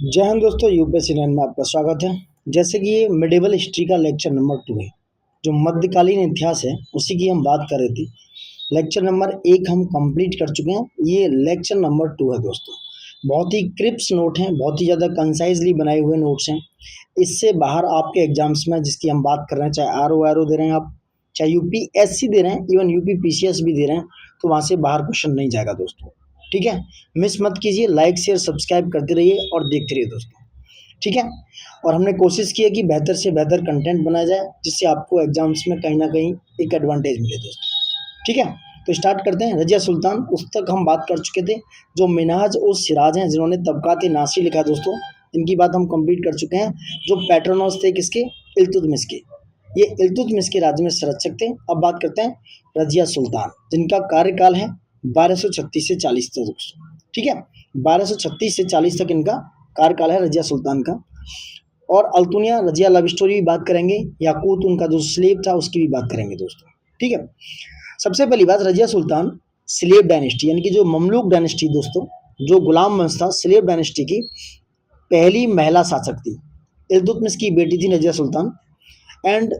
जय हिंद दोस्तों, यूपीएससी 9 में आपका स्वागत है। जैसे कि ये मिडिवल हिस्ट्री का लेक्चर नंबर 2 है, जो मध्यकालीन इतिहास है उसी की हम बात कर रहे थे। लेक्चर नंबर 1 हम कंप्लीट कर चुके हैं, ये लेक्चर नंबर 2 है दोस्तों। बहुत ही क्रिप्स नोट हैं, बहुत ही ज़्यादा कंसाइजली बनाए हुए नोट्स हैं। इससे बाहर आपके एग्जाम्स में जिसकी हम बात कर रहे हैं, चाहे आर ओ दे रहे हैं आप, चाहे यूपीएससी दे रहे हैं, इवन यूपी पीसीएस भी दे रहे हैं, तो वहाँ से बाहर क्वेश्चन नहीं जाएगा दोस्तों। ठीक है, मिस मत कीजिए, लाइक शेयर सब्सक्राइब करते रहिए और देखते रहिए दोस्तों। ठीक है, और हमने कोशिश की है कि बेहतर से बेहतर कंटेंट बनाया जाए, जिससे आपको एग्जाम्स में कहीं ना कहीं एक एडवांटेज मिले दोस्तों। ठीक है, तो स्टार्ट करते हैं। रजिया सुल्तान, उस तक हम बात कर चुके थे। जो मिनहाज और सिराज हैं, जिन्होंने तबकात नासिर लिखा दोस्तों, इनकी बात हम कंप्लीट कर चुके हैं। जो पैट्रोनोस थे किसके? इल्तुतमिश के। ये इल्तुतमिश के राज्य में संरक्षक थे। अब बात करते हैं रजिया सुल्तान, जिनका कार्यकाल है 1236 से 40 तक दोस्तों। ठीक है, 1236 से 40 तक इनका कार्यकाल है रजिया सुल्तान का। और अल्तुनिया रजिया लव स्टोरी भी बात करेंगे, याकूत उनका जो स्लेब था उसकी भी बात करेंगे दोस्तों। ठीक है, सबसे पहली बात, रजिया सुल्तान स्लेब डायनेस्टी यानी कि जो ममलूक डायनेस्टी दोस्तों, जो गुलाम वंश था, स्लेब डायनेस्टी की पहली महिला शासक थी। इल्तुतमिश की बेटी थी Razia Sultan, and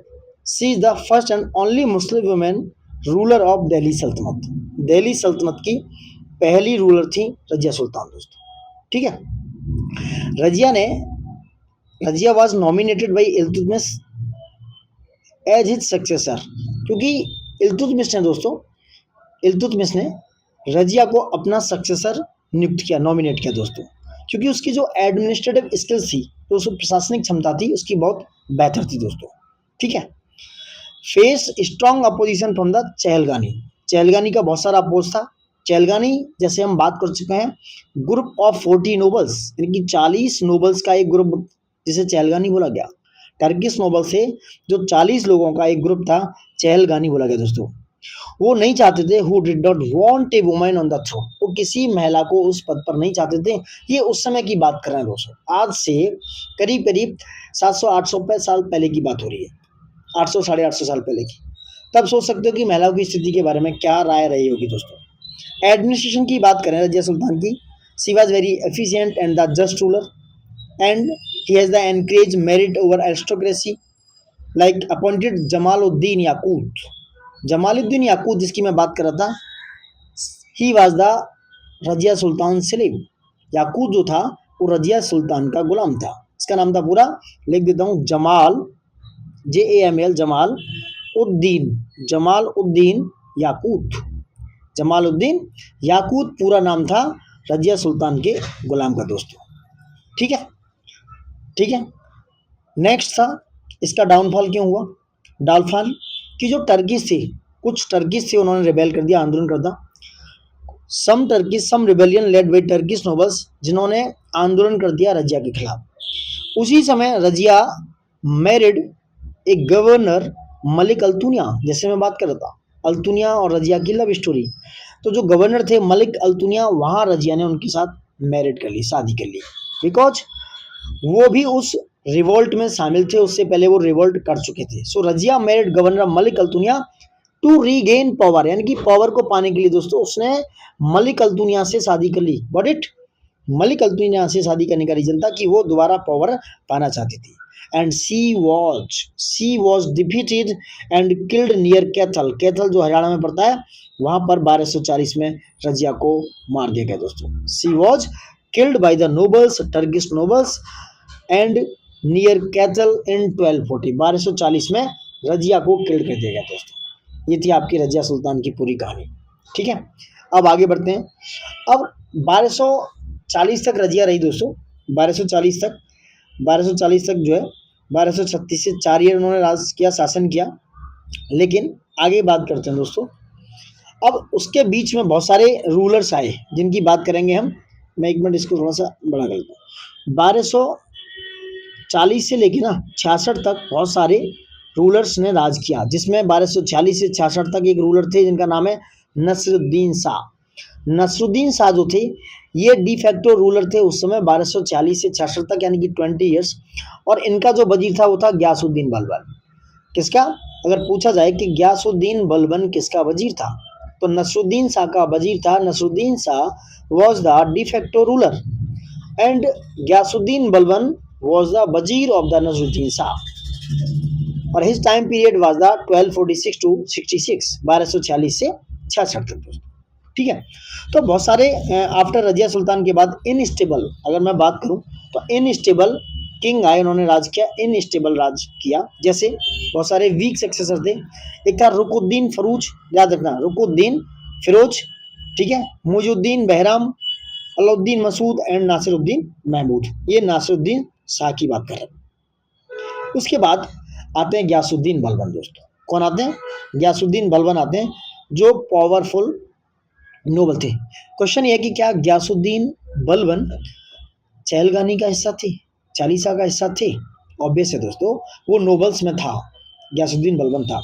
she is the first and only Muslim women ruler of Delhi Sultanate. Delhi सल्तनत की पहली रूलर थी रजिया सुल्तान दोस्तों। ठीक है, Razia was nominated by Iltutmish as his successor, क्योंकि इल्तुतमिश ने दोस्तों, इल्तुतमिश ने रजिया को अपना सक्सेसर नियुक्त किया, नॉमिनेट किया दोस्तों, क्योंकि उसकी जो एडमिनिस्ट्रेटिव स्किल्स थी, तो उसकी प्रशासनिक क्षमता थी, उसकी बहुत बेहतर थी दोस्तों। ठीक है, face strong opposition from the चहलगानी। चहलगानी का बहुत सारा अपोज था। चहलगानी, जैसे हम बात कर चुके हैं, ग्रुप ऑफ 40 नोबल्स यानी कि 40 नोबल्स का एक ग्रुप, जिसे चहलगानी बोला गया। टर्किश नोबल से जो 40 लोगों का एक ग्रुप था, चहलगानी बोला गया दोस्तों। वो नहीं चाहते थे, who did not want a woman on the throne, वो किसी महिला को उस पद पर नहीं चाहते थे। ये उस समय की बात कर रहे हैं दोस्तों, आज से करीब करीब 700-800 साल पहले की बात हो रही है, 800 साढ़े 800 साल पहले की। तब सोच सकते हो कि महिलाओं की स्थिति के बारे में क्या राय रही होगी दोस्तों। एडमिनिस्ट्रेशन की बात करें रजिया सुल्तान की, she was very efficient and the just ruler, and he has the encourage merit over aristocracy, like appointed Jamaluddin Yakut. Jamaluddin Yakut, जिसकी मैं बात कर रहा था, he was the Razia Sultan slave. Yakut जो था वो रजिया सुल्तान का गुलाम था। इसका नाम था पूरा, लिख देता हूँ, जमाल, JAML, जमाल उद्दीन याकूत। जमालुद्दीन याकूत पूरा नाम था रजिया सुल्तान के गुलाम का दोस्तों। ठीक है, ठीक है। नेक्स्ट था, इसका डाउनफॉल क्यों हुआ? डाउनफॉल कि जो टर्किश थे, कुछ टर्किश थे, उन्होंने रिबेल कर दिया, आंदोलन कर दिया। Some rebellion led by Turkish nobles, जिन्होंने आंदोलन कर दिया रजिया के खिलाफ। उसी समय रजिया मैरिड एक गवर्नर मलिक अल्तुनिया, जैसे मैं बात कर रहा था, अल्तुनिया और रजिया की लव स्टोरी। तो जो गवर्नर थे मलिक अल्तुनिया, वहाँ रजिया ने उनके साथ मैरिड कर ली, शादी कर ली, बिकॉज वो भी उस रिवोल्ट में शामिल थे, उससे पहले वो रिवोल्ट कर चुके थे। So Razia married governor Malik Altunia to regain power, यानी कि पावर को पाने के लिए दोस्तों उसने मलिक अल्तुनिया से शादी कर ली। बट इट मलिक अल्तुनिया से शादी करने का रीजन था कि वो दोबारा पावर पाना चाहती थी। And she was defeated and killed near Kaithal. Kaithal जो हरियाणा में पड़ता है, वहां पर 1240 में रजिया को मार दिया गया दोस्तों। She was killed by the nobles, Turkish nobles, and near Kaithal in 1240। 1240 में रजिया को किल्ड कर दिया गया दोस्तों। ये थी आपकी रजिया सुल्तान की पूरी कहानी। ठीक है, अब आगे बढ़ते हैं। अब 1240 तक रजिया रही दोस्तों, 1240 तक जो है, 1236 से 4 ईयर उन्होंने राज किया, शासन किया। लेकिन आगे बात करते हैं दोस्तों, अब उसके बीच में बहुत सारे रूलर्स आए, जिनकी बात करेंगे हम। मैं एक मिनट इसको थोड़ा सा बड़ा कर लेता हूँ। 1240 से लेके ना 66 तक बहुत सारे रूलर्स ने राज किया, जिसमें 1246 से 66 तक एक रूलर थे जिनका नाम है नसरुद्दीन शाह। नसरुद्दीन शाह जो थे, ये डिफैक्टो रूलर थे उस समय 1240 से 66 तक, यानी कि 20 ईयर्स। और इनका जो वजीर था वो था गयासुद्दीन बलबन। किसका? अगर पूछा जाए कि गयासुद्दीन बलबन किसका वजीर था, तो नसरुद्दीन शाह का वजीर था। Nasiruddin Shah was the de facto ruler. And Ghiyasuddin Balban was the वजीर ऑफ द नजरुद्दीन शाह और his time period was the 1246 to 66, 1246 से 66 तक दोस्तों। ठीक है, तो बहुत सारे आफ्टर रजिया सुल्तान के बाद इनस्टेबल, अगर मैं बात करूं तो इनस्टेबल किंग आए, उन्होंने राज किया, इनस्टेबल राज किया। जैसे बहुत सारे वीक सक्सेसर थे, एक था रुकुद्दीन फरूज, याद रखना रुकुद्दीन फिरोज, ठीक है, मुजुद्दीन बहराम, अलाउद्दीन मसूद एंड नासिरुद्दीन महमूद। ये नासिरुद्दीन शाह की बात कर रहे हैं। उसके बाद आते हैं गयासुद्दीन बलबन दोस्तों। कौन आते हैं? गयासुद्दीन बलबन आते हैं, जो पावरफुल नोबल थे। क्वेश्चन ये है कि क्या गयासुद्दीन बलबन चहलगानी का हिस्सा थे, चालीसा का हिस्सा थे? ऑब्वियस है दोस्तों, वो नोबल्स में था, गयासुद्दीन बलबन था।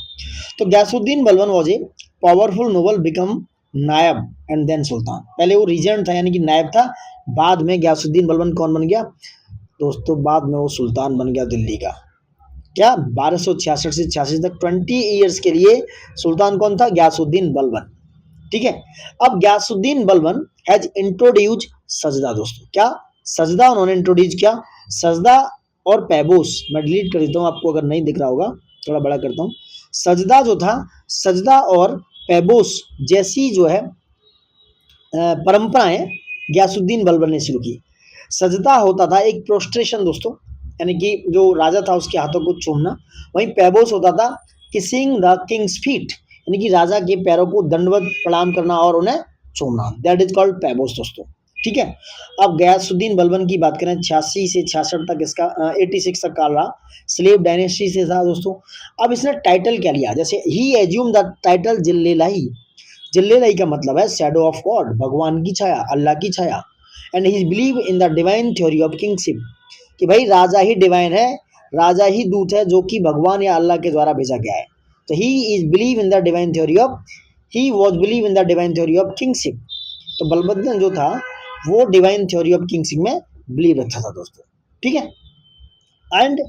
तो Ghiyasuddin Balban was a powerful noble become नायब एंड देन सुल्तान। पहले वो रीजेंट था यानी कि नायब था, बाद में गयासुद्दीन बलबन कौन बन गया दोस्तों? बाद में वो सुल्तान बन गया दिल्ली का। क्या 1266 से 86 तक 20 ईयर्स के लिए सुल्तान कौन था? गयासुद्दीन बलबन। ठीक है, अब गयासुद्दीन बलबन हैज इंट्रोड्यूस सजदा दोस्तों। क्या? सजदा उन्होंने इंट्रोड्यूस किया। सजदा और पैबोस, मैं डिलीट कर देता हूँ आपको अगर नहीं दिख रहा होगा, थोड़ा बड़ा करता हूँ। सजदा जो था, सजदा और पैबोस जैसी जो है परंपराएं गयासुद्दीन बलबन ने शुरू की। सजदा होता था एक प्रोस्ट्रेशन दोस्तों, यानी कि जो राजा था उसके हाथों को चूमना। वहीं पैबोस होता था किसिंग द किंग्स फीट, यानी कि राजा के पैरों को दंडवत प्रणाम करना और उन्हें चूमना, दैट इज कॉल्ड पैबोस दोस्तों। ठीक है, अब गयासुद्दीन बलबन की बात करें, 86 से 66 तक इसका 86 तक काल रहा, स्लेव डायनेस्टी से था दोस्तों। अब इसने टाइटल क्या लिया? जैसे ही एज्यूम द टाइटल जिल्लेलाही। जिल्लेलाही का मतलब है शैडो ऑफ गॉड, भगवान की छाया, अल्लाह की छाया। And he believe in the divine theory of kingship, कि भाई राजा ही डिवाइन है, राजा ही दूत है जो कि भगवान या अल्लाह के द्वारा भेजा गया है। तो he is believe in the divine theory of, he was believe in the divine theory of kingship. तो बलबन जो था वो डिवाइन थ्योरी ऑफ किंगशिप में बिलीव रखता था दोस्तों। ठीक है, and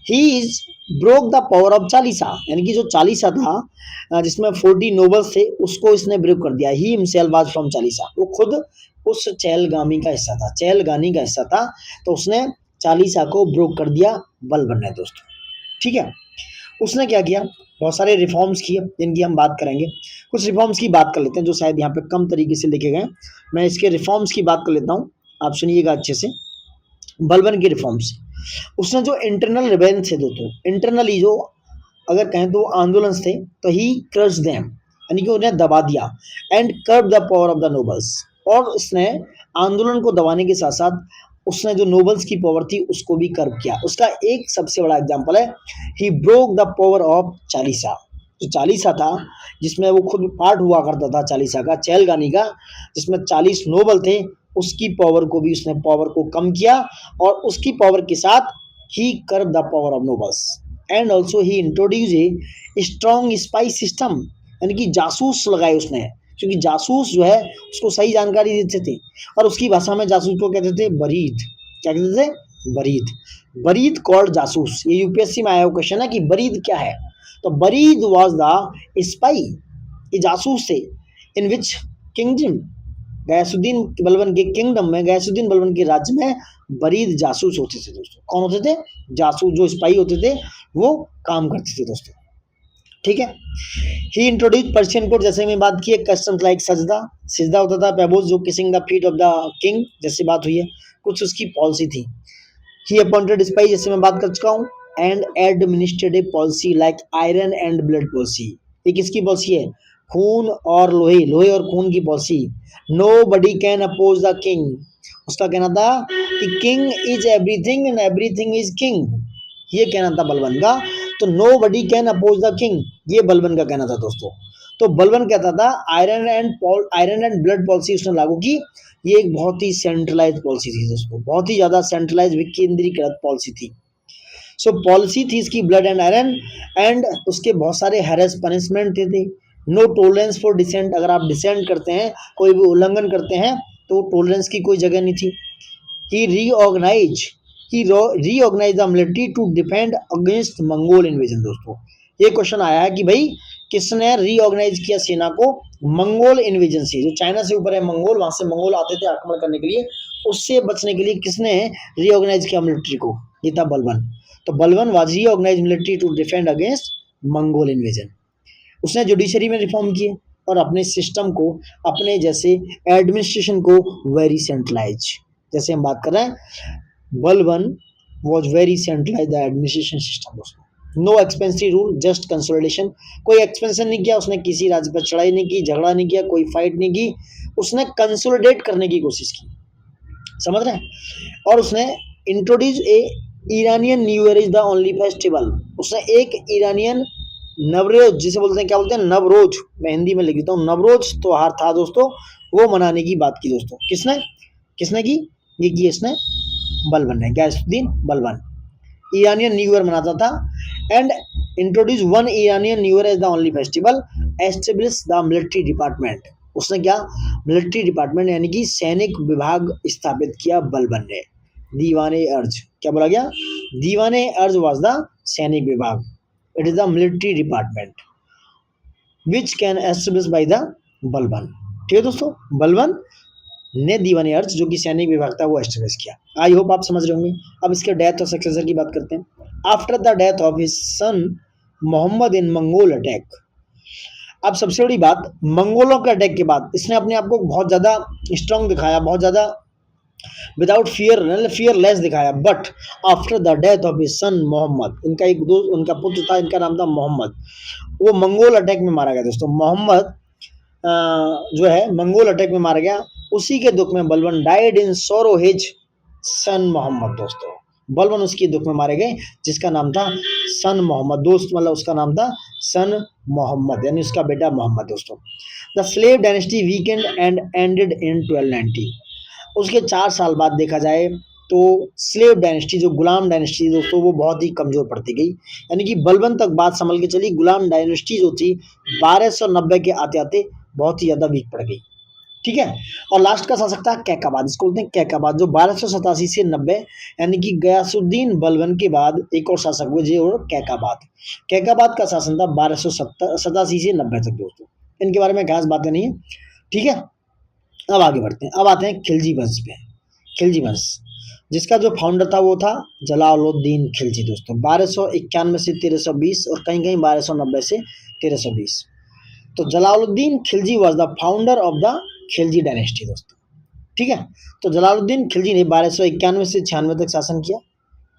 he is broke the power of Chalisa, यानी कि जो चालीसा था जिसमें 40 नोबल्स थे, उसको इसने ब्रेक कर दिया। He himself was from Chalisa, वो खुद उस चहलगामी का हिस्सा था, चहलगानी का हिस्सा था, तो उसने चालीसा को ब्रोक कर दिया बलबन ने दोस्तों। ठीक है, उसने क्या किया? बहुत सारे रिफॉर्म्स किए जिनकी हम बात करेंगे। कुछ रिफॉर्म्स की बात कर लेते हैं जो शायद यहाँ पे कम तरीके से लिखे गए। मैं इसके रिफॉर्म्स की बात कर लेता हूँ, आप सुनिएगा अच्छे से। बलबन की रिफॉर्म्स, उसने जो इंटरनल रिबेल्स थे दोस्तों, इंटरनली जो अगर कहें तो आंदोलन थे, तो ही क्रश देम, यानी कि उन्हें दबा दिया। And कर्ब the power of the nobles, और उसने आंदोलन को दबाने के साथ साथ उसने जो नोबल्स की पावर थी उसको भी कर्ब किया। उसका एक सबसे बड़ा एग्जांपल है, he broke the power of Chalisa. जो चालीसा था जिसमें वो खुद पार्ट हुआ करता था, चालीसा का, चहलगानी का, जिसमें 40 नोबल थे, उसकी पावर को भी उसने पावर को कम किया, और उसकी पावर के साथ ही curb the power of nobles. And also he introduce a strong spy system, यानी कि जासूस लगाए उसने, क्योंकि जासूस जो है उसको सही जानकारी देते थे, और उसकी भाषा में जासूस को कहते थे बरीद। क्या कहते थे? बरीद। बरीद कॉल्ड जासूस। ये यूपीएससी में आया हुआ क्वेश्चन है कि बरीद क्या है। तो बरीद वाज द स्पाई, ये जासूस थे, इन विच किंगडम, गयासुद्दीन बलबन के किंगडम में, गयासुद्दीन बलबन के राज्य में बरीद जासूस होते थे दोस्तों। कौन होते थे? जासूस, जो स्पाई होते थे वो काम करते थे दोस्तों। ठीक है, ही इंट्रोड्यूस पर्शियन कोड, जैसे मैं बात की है, कस्टम्स लाइक सजदा, सिजदा होता था, पैबोस जो kissing the feet of the king, जैसे बात हुई है, कुछ उसकी पॉलिसी थी। ही अपॉइंटेड स्पाई, जैसे मैं बात कर चुका हूँ, and administrative policy like iron and blood policy. ये किसकी पॉलिसी है? खून और लोहे, लोहे और खून की policy. Nobody can oppose the king, उसका कहना था कि king is everything and everything is king, ये कहना था बलबन का। तो nobody can oppose the king, ये बलबन का कहना था दोस्तों। तो बलबन कहता था आयरन एंड ब्लड पॉलिसी उसने लागू की। ये एक बहुत ही सेंट्रलाइज पॉलिसी थी दोस्तों, बहुत ही ज्यादा सेंट्रलाइज विकेंद्रीकृत पॉलिसी थी। सो पॉलिसी थी इसकी ब्लड एंड आयरन, एंड उसके बहुत सारे हैरेस पनिशमेंट थे। नो टॉलरेंस फॉर डिसेंट, अगर आप डिसेंट करते हैं, कोई भी उल्लंघन करते हैं, तो टॉलरेंस की कोई जगह नहीं थी। He reorganize the military to defend against Mongol invasion दोस्तों। ये क्वेश्चन आया है कि भाई किसने रीऑर्गेनाइज किया सेना को? मंगोल इन्वेजन से, जो चाइना से ऊपर है मंगोल, वहां से मंगोल आते थे आक्रमण करने के लिए, उससे बचने के लिए किसने रीऑर्गेनाइज किया मिलिट्री को? ये था बलबन। तो Balban was reorganise military to defend against Mongol invasion. उसने जुडिशरी में रिफॉर्म किए और अपने सिस्टम को, अपने जैसे एडमिनिस्ट्रेशन को वेरी सेंट्रलाइज, जैसे हम बात कर रहे हैं, Balban was very centralize the administration system दोस्तों। No expensive rule, just consolidation. कोई एक्सपेंशन नहीं किया उसने, किसी राज्य पर चढ़ाई नहीं की, झगड़ा नहीं किया, कोई फाइट नहीं की, उसने कंसोलिडेट करने की कोशिश की, समझ रहे हैं। और उसने introduce A Iranian new year is the only festival. उसने एक ईरानियन नवरोज, जिसे बोलते हैं, क्या बोलते हैं, नवरोज, मैं हिंदी में लिख देता हूँ, नवरोज त्योहार था दोस्तों, वो मनाने की बात की दोस्तों। किसने किसने की? ये की इसने, बलबन ने, Ghiyasuddin Balban. Iranian new year मनाता था and introduce one Iranian new year as the only festival, establish the military department. उसने क्या? मिलिट्री डिपार्टमेंट यानी कि सैनिक विभाग स्थापित किया बलबन ने। दीवाने अर्ज, क्या बोला गया? दीवाने अर्ज वाज द सैनिक विभाग, it is the military department which can establish by the Balban. ठीक है दोस्तों, बलबन ने दीवाने अर्ज, जो कि सैनिक विभाग था, वो एस्टेब्लिश किया। आई होप आप समझ रहे होंगे। अब इसके डेथ और सक्सेसर की बात करते हैं। After the death of his son Mohammad in Mongol attack, अब सबसे बड़ी बात, मंगोलों के अटैक के बाद इसने अपने आप को बहुत ज्यादा स्ट्रांग दिखाया, बहुत ज्यादा विदाउट फियर, फियरलेस दिखाया। But after the death of his son Mohammad, इनका एक दोस्त, उनका पुत्र था, इनका नाम था मोहम्मद, वो मंगोल अटैक में मारा गया दोस्तों। मोहम्मद जो है मंगोल अटैक में मारा गया, उसी के दुख में बलबन डाइड इन सोरो हिज सन मोहम्मद दोस्तों। बलबन उसके दुख में मारे गए, जिसका नाम था सन मोहम्मद, दोस्त मतलब उसका नाम था सन मोहम्मद, यानी उसका बेटा मोहम्मद दोस्तों। The slave dynasty weekend and ended in 1290। उसके 4 साल बाद देखा जाए तो स्लेव डायनेस्टी, जो गुलाम डायनेस्टी दोस्तों, वो बहुत ही कमजोर पड़ती गई। यानी कि बलबन तक बात संभल के चली, गुलाम डायनेस्टी जो थी 1290 के आते आते बहुत ही ज्यादा वीक पड़ गई। ठीक है। और लास्ट का शासक था कैकाबाद, इसको बोलते हैं कैकाबाद, जो 1287 से 90, यानी कि गयासुद्दीन बलबन के बाद एक और शासक हुए जो कैकाबाद। कैकाबाद का शासन था 1287 से 90 तक दोस्तों। इनके बारे में खास बातें नहीं है। ठीक है, अब आगे बढ़ते हैं। अब आते हैं खिलजी वंश पे। खिलजी वंश जिसका जो फाउंडर था वो था जलालुद्दीन खिलजी दोस्तों, 1291 से 1320 और कहीं कहीं 1290 से 1320। तो Jalaluddin Khilji was the founder of the Khilji dynasty दोस्तों। ठीक है, तो जलालुद्दीन खिलजी ने 1291 से 96 तक शासन किया।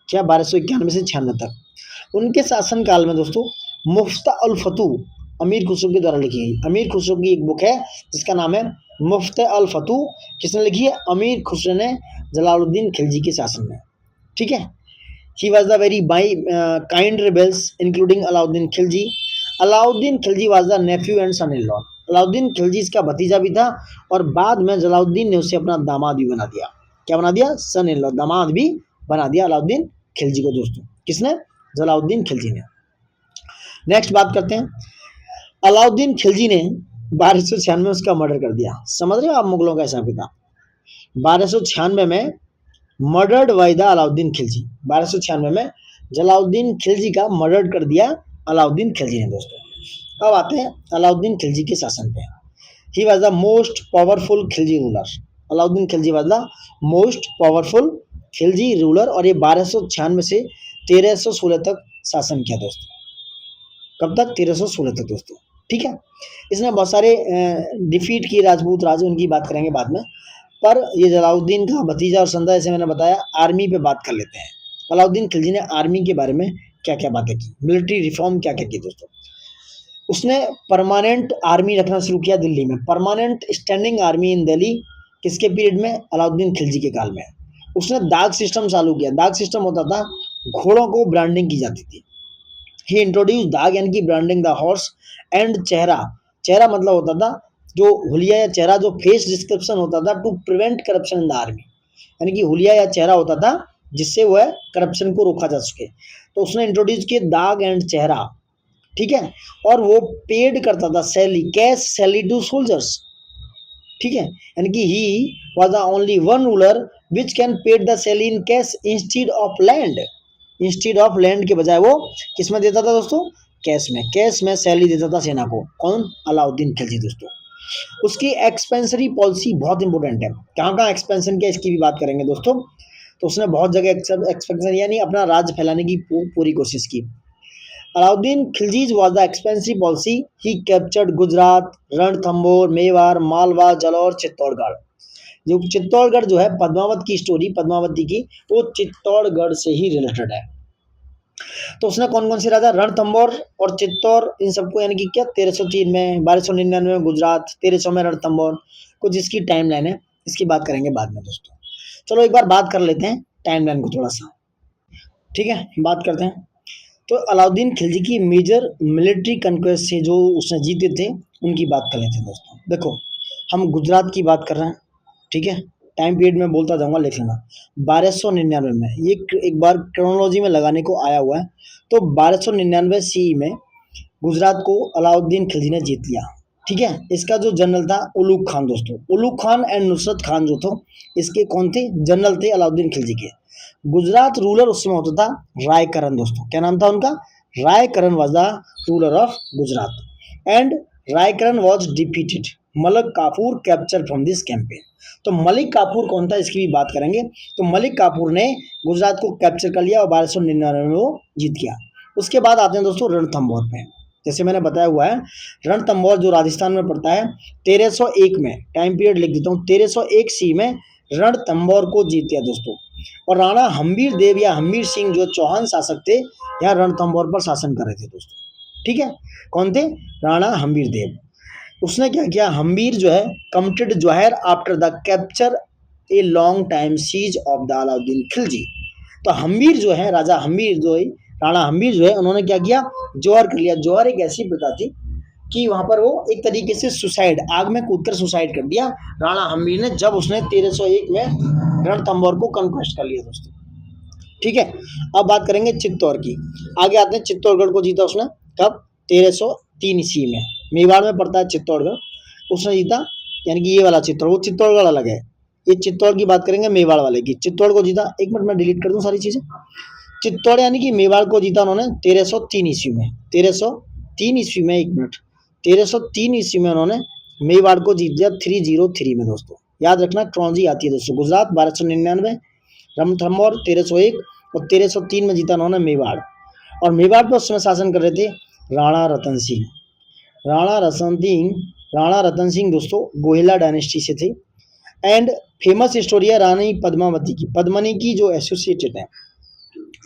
क्या? 1291 से 96 तक। उनके शासन काल में दोस्तों मुफ्ता अल फतू अमीर खुसरो के द्वारा लिखी गई। अमीर खुसरो की एक बुक है जिसका नाम है मुफ्त अल फतू। किसने लिखी है? अमीर खुसरो ने, जलालुद्दीन खिलजी के शासन में। ठीक है। He was the very kind rebels including Alauddin Khilji. Alauddin Khilji was the nephew and son in law. Alauddin Khilji इसका भतीजा भी था और बाद में जलालुद्दीन ने उसे अपना दामाद भी बना दिया। क्या बना दिया? सन इन लॉ, दामाद भी बना दिया अलाउद्दीन खिलजी को दोस्तों। किसने? जलालुद्दीन खिलजी ने। नेक्स्ट बात करते हैं, अलाउद्दीन खिलजी ने 1296 में उसका मर्डर कर दिया। समझ रहे हो आप मुगलों का हिसाब किताब। 1296 में murdered by the Alauddin Khilji. 1296 में जलालुद्दीन खिलजी का मर्डर कर दिया अलाउद्दीन खिलजी ने दोस्तों। अब आते हैं अलाउद्दीन खिलजी के शासन पे। ही was the most powerful Khilji ruler. Alauddin Khilji was the most powerful Khilji ruler और ये 1296 से 1316 तक शासन किया दोस्तों। कब तक? 1316 तक दोस्तों। ठीक है। इसने बहुत सारे डिफीट किए राजपूत राज, उनकी बात करेंगे बाद में। पर ये जलालुद्दीन का भतीजा और संदा, जैसे मैंने बताया, आर्मी पे बात कर लेते हैं। अलाउद्दीन खिलजी ने आर्मी के बारे में क्या क्या बातें की, मिलिट्री रिफॉर्म क्या क्या की दोस्तों। उसने परमानेंट आर्मी रखना शुरू किया दिल्ली में, परमानेंट स्टैंडिंग आर्मी इन दिल्ली। किसके पीरियड में? अलाउद्दीन खिलजी के काल में। उसने दाग सिस्टम चालू किया। दाग सिस्टम होता था, घोड़ों को ब्रांडिंग की जाती थी। ही इंट्रोड्यूस दाग यानी कि ब्रांडिंग द हॉर्स एंड चेहरा। चेहरा मतलब होता था जो हुलिया या चेहरा, जो फेस डिस्क्रिप्शन होता था to prevent corruption in the army. यानी कि हुलिया या चेहरा होता था जिससे वह करप्शन को रोका जा सके। तो उसने इंट्रोड्यूस किए दाग एंड चेहरा। ठीक है। और वो पेड करता था salary, cash salary to soldiers. ठीक है। यानी कि he was the only one ruler which can paid the salary in cash instead of land. Instead of land के बजाय वो किसमें देता था दोस्तों? कैश में सैलरी देता था सेना को। कौन? अलाउद्दीन खिलजी दोस्तों। उसकी एक्सपेंसरी पॉलिसी बहुत इंपॉर्टेंट है। कहाँ कहाँ एक्सपेंशन किया इसकी भी बात करेंगे दोस्तों। तो उसने बहुत जगह एक्सपेंशन यानी अपना राज फैलाने की पूरी कोशिश की। Alauddin Khilji was the expensive policy. He captured Gujarat, Ranthambore, Mewar, Malwa, Jalore, Chittorgarh. जो चित्तौड़गढ़ जो है, पद्मावत की स्टोरी, पद्मावती की, वो चित्तौड़गढ़ से ही रिलेटेड है। तो उसने कौन कौन से राजा, रणथंभौर और चित्तौड़, इन सबको यानी कि क्या 1303 में, 1299 में गुजरात, 1300 में रणथंभौर, कुछ इसकी टाइम लाइन है, इसकी बात करेंगे बाद में दोस्तों। चलो एक बार बात कर लेते हैं टाइम लाइन को थोड़ा सा, ठीक है, बात करते हैं। तो अलाउद्दीन खिलजी की मेजर मिलिट्री कन्क्वेस्ट से जो उसने जीते थे उनकी बात कर लेते हैं दोस्तों। देखो हम गुजरात की बात कर रहे हैं, ठीक है, टाइम पीरियड में बोलता जाऊंगा, लिख लेना। 1299 में, ये एक बार क्रोनोलॉजी में लगाने को आया हुआ है। तो 1299 सी में गुजरात को अलाउद्दीन खिलजी ने जीत लिया, ठीक है। इसका जो जनरल था उलूग खान दोस्तों, उलूग खान एंड नुसरत खान जो थे, इसके कौन थे? जनरल थे अलाउद्दीन खिलजी के। गुजरात रूलर उस समय होता था रायकरण दोस्तों। क्या नाम था उनका? Raikaran was the ruler of Gujarat and Raikaran was defeated. Malik Kafur captured from this campaign. तो मलिक काफूर कौन था इसकी भी बात करेंगे। तो मलिक काफूर ने गुजरात को कैप्चर कर लिया और 1299 में वो जीत गया। उसके बाद आते हैं दोस्तों रणथंभौर पे। जैसे मैंने बताया हुआ है, रणथंभौर जो राजस्थान में पड़ता है, 1301 में, टाइम पीरियड लिख देता हूँ, 1301 सी में रणथंभौर को जीत गया दोस्तों। और राणा हम्बीर देव या हम्बीर सिंह जो चौहान शासक थे, यहाँ रणथंभौर पर शासन कर रहे थे दोस्तों, ठीक है। कौन थे? राणा हम्बीर देव। उसने क्या किया? हम्बीर जो है committed jauhar after the capture a long time siege of the Alauddin Khilji. तो हम्बीर जो है, राजा हम्बीर जो है, राणा हम्बीर जो है, उन्होंने क्या किया? जोहर कर लिया। जोहर एक ऐसी प्रथा थी कि वहां पर वो एक तरीके से सुसाइड, आग में कूदकर सुसाइड कर दिया राणा हम्बीर ने, जब उसने 1301 में रणथंभौर को कंक्वेस्ट कर लिया दोस्तों, ठीक है। अब बात करेंगे चित्तौड़ की। आगे आते हैं, चित्तौड़गढ़ को जीता उसने कब? 1303 ईस्वी में। मेवाड़ में पड़ता है चित्तौड़गढ़, उसने जीता, यानी कि ये वाला चित्तौड़, वो चित्तौड़गढ़ अलग है, ये चित्तौड़ की बात करेंगे मेवाड़ वाले की। चित्तौड़ को जीता, एक मिनट में डिलीट कर दूं सारी चीजें। चित्तौड़ यानी कि मेवाड़ को जीता उन्होंने 1303 ईस्वी में। 1303 ईस्वी में, एक मिनट, 1303 ईस्वी में उन्होंने मेवाड़ को जीत दिया 303 में दोस्तों। याद रखना क्रोनोलॉजी आती है दोस्तों। गुजरात 1299, रणथंभौर 1301 और 1303 में जीता उन्होंने मेवाड़। और मेवाड़ पर उस समय शासन कर रहे थे राणा रतन सिंह। राणा रतन सिंह दोस्तों गोहिला डायनेस्टी से थे। एंड फेमस स्टोरी है रानी पद्मावती की, पद्मनी की जो एसोसिएटेड है।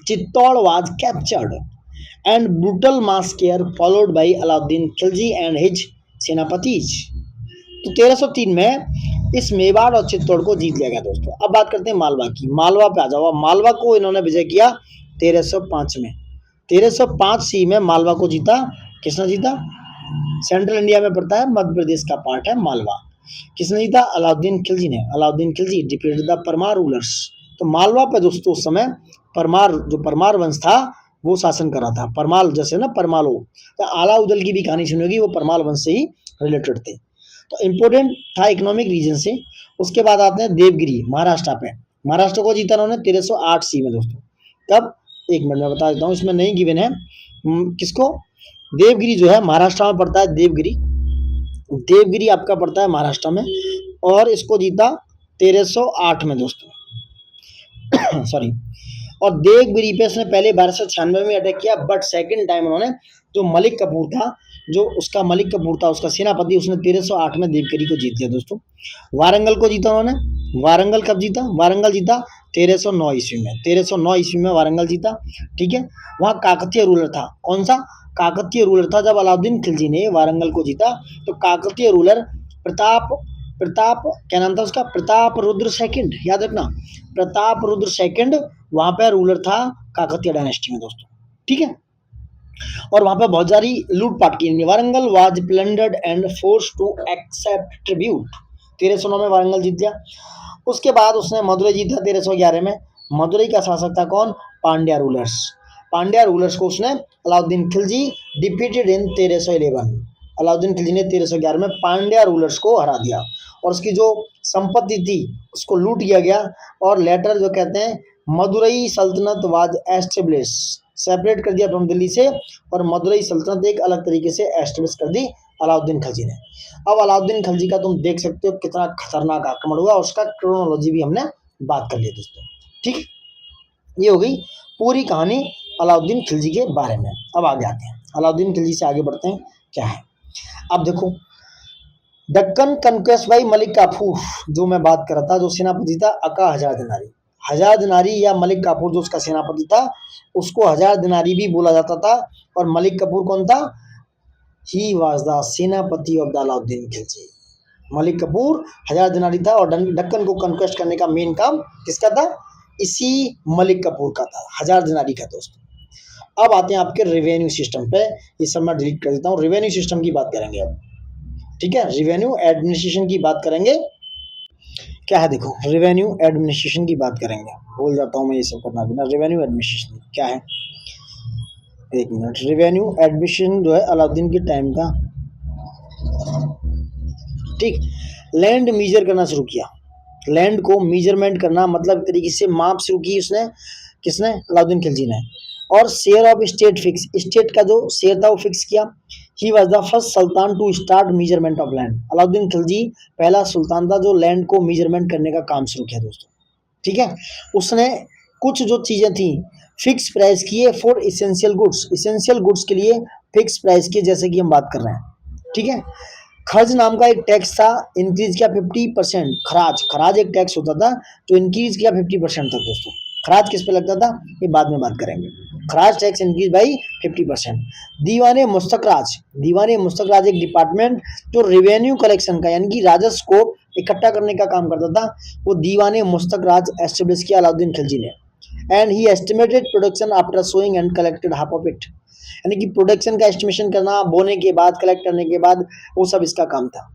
Chittor was captured and brutal massacre followed by Alauddin Khilji and his सेनापतिज। तो 1303 में इस मेवाड़ और चित्तौड़ को जीत लिया गया दोस्तों। अब बात करते हैं मालवा की। मालवा पे आ जाओ। मालवा को इन्होंने विजय किया 1305 में। 1305 सी में मालवा को जीता। किसने जीता? सेंट्रल इंडिया में पड़ता है, मध्य प्रदेश का पार्ट है मालवा। किसने जीता? अलाउद्दीन खिलजी ने। Alauddin Khilji defeated the Parmar rulers. तो मालवा पे दोस्तों उस समय परमार, जो परमार वंश था, वो शासन कर रहा था। परमाल जैसे ना परमालो, तो आला उदल की भी कहानी सुनोगी, वो परमाल वंश से ही रिलेटेड थे। तो इम्पोर्टेंट था इकोनॉमिक रीजन से। उसके बाद आते हैं देवगिरी, महाराष्ट्र पे। महाराष्ट्र को जीता उन्होंने 1308 सी में दोस्तों। कब? एक मिनट में बता देता हूँ, इसमें नहीं गिवन है किसको। देवगिरी जो है महाराष्ट्र में पड़ता है, देवगिरी, देवगिरी आपका पड़ता है महाराष्ट्र में, और इसको जीता 1308 में दोस्तों सॉरी। और देवगिरी पे उसने पहले 1296 में अटैक किया, बट सेकंड टाइम उन्होंने, जो मलिक कपूर था, जो उसका मलिक कपूर था उसका सेनापति, उसने 1308 में देवगिरी को जीत लिया दोस्तों। वारंगल को जीता उन्होंने। वारंगल कब जीता? वारंगल जीता 1309 ईस्वी में। 1309 ईस्वी में वारंगल जीता, ठीक है। वहाँ काकतीय रूलर था। कौन सा? काकतीय रूलर था। जब अलाउद्दीन खिलजी ने वारंगल को जीता तो काकतीय रूलर प्रताप क्या नाम था उसका? प्रताप रुद्र सेकंड, याद रखना, प्रताप रुद्र सेकंड वहां पे रूलर था काकतीय डायनेस्टी में दोस्तों, ठीक है। और वहां पे बहुत सारी लूटपाट की। Warangal was plundered and force to accept tribute. 1309 में वारंगल जीत गया। उसके बाद उसने मदुरई जीता 1311 में। मदुरई का शासक था कौन? पांड्या रूलर्स। पांड्या रूलर्स को उसने अलाउद्दीन खिलजी डिफीटेड इन 1311। अलाउद्दीन खिलजी ने 1311 में पांड्या रूलर्स को हरा दिया और उसकी जो संपत्ति थी उसको लूट किया गया। और लेटर जो कहते हैं मदुरई सल्तनत वाज एस्टेब्लिश, सेपरेट कर दिया फ्रॉम दिल्ली से, और मदुरई सल्तनत एक अलग तरीके से एस्टेब्लिश कर दी अलाउद्दीन खिलजी ने। अब अलाउद्दीन खिलजी का तुम देख सकते हो कितना खतरनाक आक्रमण हुआ, उसका क्रोनोलॉजी भी हमने बात कर ली दोस्तों। ठीक, ये हो गई पूरी कहानी अलाउद्दीन खिलजी के बारे में। अब आगे आते हैं, अलाउद्दीन खिलजी से आगे बढ़ते हैं क्या है। अब देखो, दक्कन कन्क्वेस्ट बाई मलिक काफूर, जो मैं बात कर रहा था, जो सेनापति था अका हजार दिनारी। हजार दिनारी या मलिक काफूर जो उसका सेनापति था, उसको हजार दिनारी भी बोला जाता था। और मलिक कपूर कौन था? ही वाज द सेनापति ऑफ द अलाउद्दीन खिलजी। मलिक कपूर हजार दिनारी था, और दक्कन को कन्क्वेस्ट करने का मेन काम किसका था? इसी मलिक कपूर का था, हजार दिनारी का दोस्तों। अब आते हैं आपके रेवेन्यू सिस्टम पे, ये सब मैं डिलीट कर देता हूँ। रेवेन्यू सिस्टम की बात करेंगे अब, ठीक है, रेवेन्यू एडमिनिस्ट्रेशन की बात करेंगे। क्या है देखो, रेवेन्यू एडमिनिस्ट्रेशन की बात करेंगे, भूल जाता हूँ मैं ये सब करना बिना। रेवेन्यू एडमिनिस्ट्रेशन क्या है, एक मिनट। रेवेन्यू एडमिनिस्ट्रेशन जो है अलाउद्दीन के टाइम का, ठीक, लैंड मीजर करना शुरू किया। लैंड को मीजरमेंट करना, मतलब तरीके से माप शुरू की उसने, किसने? अलाउद्दीन खिलजी ने। और share of state fix, state का जो शेयर था वो फिक्स किया। He was the first sultan to start measurement of land. Alauddin Khilji पहला सुल्तान था जो लैंड को मीजरमेंट करने का काम शुरू किया दोस्तों। ठीक है, उसने कुछ जो चीज़ें थी फिक्स प्राइस किए for essential goods, essential goods के लिए फिक्स प्राइस किए, जैसे कि हम बात कर रहे हैं। ठीक है, खर्च नाम का एक टैक्स था, इंक्रीज किया 50%। खराज, खराज एक टैक्स होता था जो इंक्रीज किया 50% तक दोस्तों। खराज किस पे लगता था ये बाद में बात करेंगे। खराज टैक्स इंक्रीज बाई 50%। दीवाने मुस्तकराज, दीवाने मुस्तकराज एक डिपार्टमेंट जो रेवेन्यू कलेक्शन का, यानी कि राजस्व को इकट्ठा करने का काम करता था, वो दीवाने मुस्तकराज एस्टेब्लिश किया अलाउद्दीन खिलजी ने। And he estimated production after sowing and collected half of it, यानी कि प्रोडक्शन का एस्टिमेशन करना, बोने के बाद, कलेक्ट करने के बाद, वो सब इसका काम था।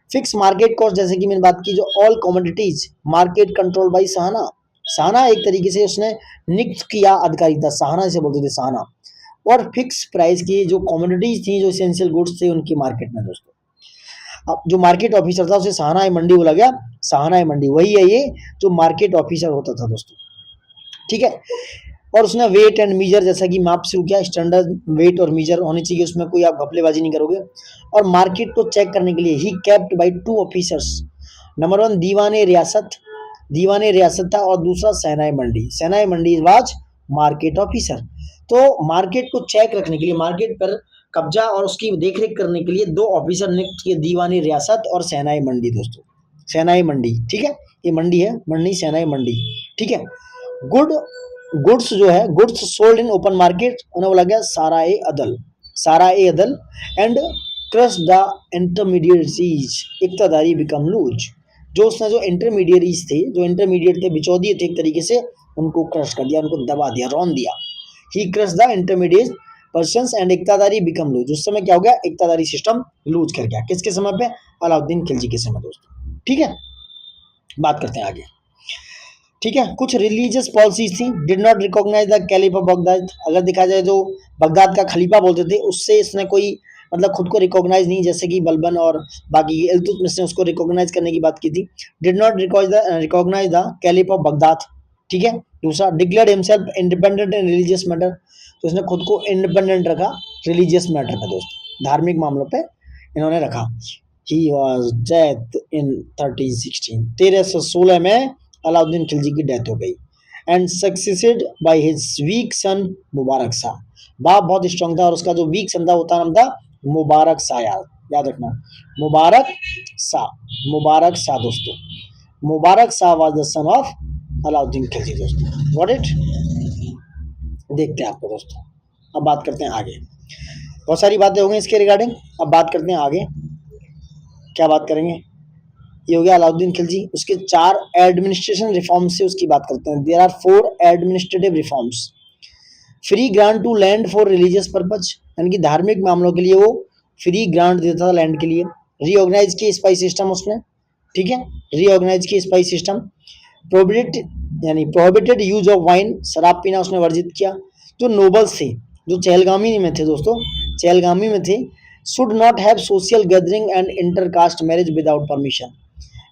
फिक्स मार्केट कॉस्ट, जैसे कि मैंने बात की, जो all commodities market control by Sahana. Sahana एक तरीके से उसने नियुक्त किया अधिकारी था, सहाना इसे बोलते थे, सहाना। और फिक्स प्राइस की जो कमोडिटीज थी, जो एसेंशियल गुड्स थे उनकी मार्केट में दोस्तों। अब जो मार्केट ऑफिसर था उसे सहाना मंडी बोला गया। सहाना मंडी वही है ये जो मार्केट ऑफिसर होता था दोस्तों। ठीक है, और उसने वेट एंड मीजर, जैसा कि माप शुरू किया। स्टैंडर्ड वेट और मीजर होनी चाहिए, उसमें कोई आप घपलेबाजी नहीं करोगे। और मार्केट को चेक करने के लिए he kept by 2 officers. Number 1 दीवाने रियासत, दीवाने रियासत था, और दूसरा सेनाई मंडी। सेनाई मंडी वाज मार्केट ऑफिसर। तो मार्केट को चेक रखने के लिए, मार्केट पर कब्जा और उसकी देखरेख करने के लिए 2 ऑफिसर नियुक्त किए, दीवानी रियासत और सेनाई मंडी दोस्तों। सेनाई मंडी, ठीक है, ये मंडी है, मंडी सेनाई मंडी। ठीक है, गुड्स जो है, goods sold in open market, उन्हें बोला गया सारा ए अदल, सारा ए अदल। एंड क्रश द इंटरमीडिएटरीज, इक्तादारी बिकम लूज, जो उसने जो इंटरमीडिएटरीज थे, जो इंटरमीडिएट थे, बिचौलिए थे, एक तरीके से उनको क्रश कर दिया, उनको दबा दिया, रौंद दिया। He crush the intermediate persons and इक्तादारी बिकम लूज। उस समय क्या हो गया? इक्तादारी सिस्टम लूज कर गया। किसके समय पे? अलाउद्दीन खिलजी के समय दोस्तों। ठीक है, बात करते हैं आगे। ठीक है, कुछ रिलीजियस पॉलिसीज थी। Did not recognise the caliph of Baghdad, अगर देखा जाए जो बगदाद का खलीफा बोलते थे, उससे इसने कोई मतलब खुद को रिकॉग्नाइज नहीं, जैसे कि बलबन और बाकी इल्तुतमिश ने उसको रिकॉग्नाइज करने की बात की थी। Did not recognise the caliph of Baghdad. ठीक है, दूसरा declared himself independent in religious matter, तो इसने खुद को इंडिपेंडेंट रखा रिलीजियस मैटर पे दोस्तों, धार्मिक मामलों पे इन्होंने रखा। ही वॉज डेथ इन 1316, 1316 में अलाउद्दीन खिलजी की डेथ हो गई। And succeeded by his week सन मुबारक शाह, बाप बहुत स्ट्रांग था और उसका जो वीक सन था वो नाम था मुबारक शाह, याद रखना, मुबारक शाह, मुबारक शाह दोस्तों। Mubarak Shah was the son of Alauddin Khilji दोस्तों। Got it? देखते हैं आपको दोस्तों। अब बात करते हैं आगे, बहुत सारी बातें हो गई इसके रिगार्डिंग। अब बात करते हैं आगे, क्या बात करेंगे? ये हो गया अलाउद्दीन खिलजी। उसके 4 एडमिनिस्ट्रेशन रिफॉर्म्स से उसकी बात करते हैं। There are 4 administrative reforms. Free grant to land for religious purpose, यानी कि धार्मिक मामलों के लिए वो फ्री ग्रांट देता था लैंड के लिए। रीऑर्गेनाइज की स्पाई सिस्टम उसने, ठीक है, रीऑर्गेनाइज की spy system. Prohibited use of wine, शराब पीना उसने वर्जित किया। जो नोबल्स थे, जो चहलगामी में थे दोस्तों, चहलगामी में थे, should not have social gathering and intercaste marriage without permission.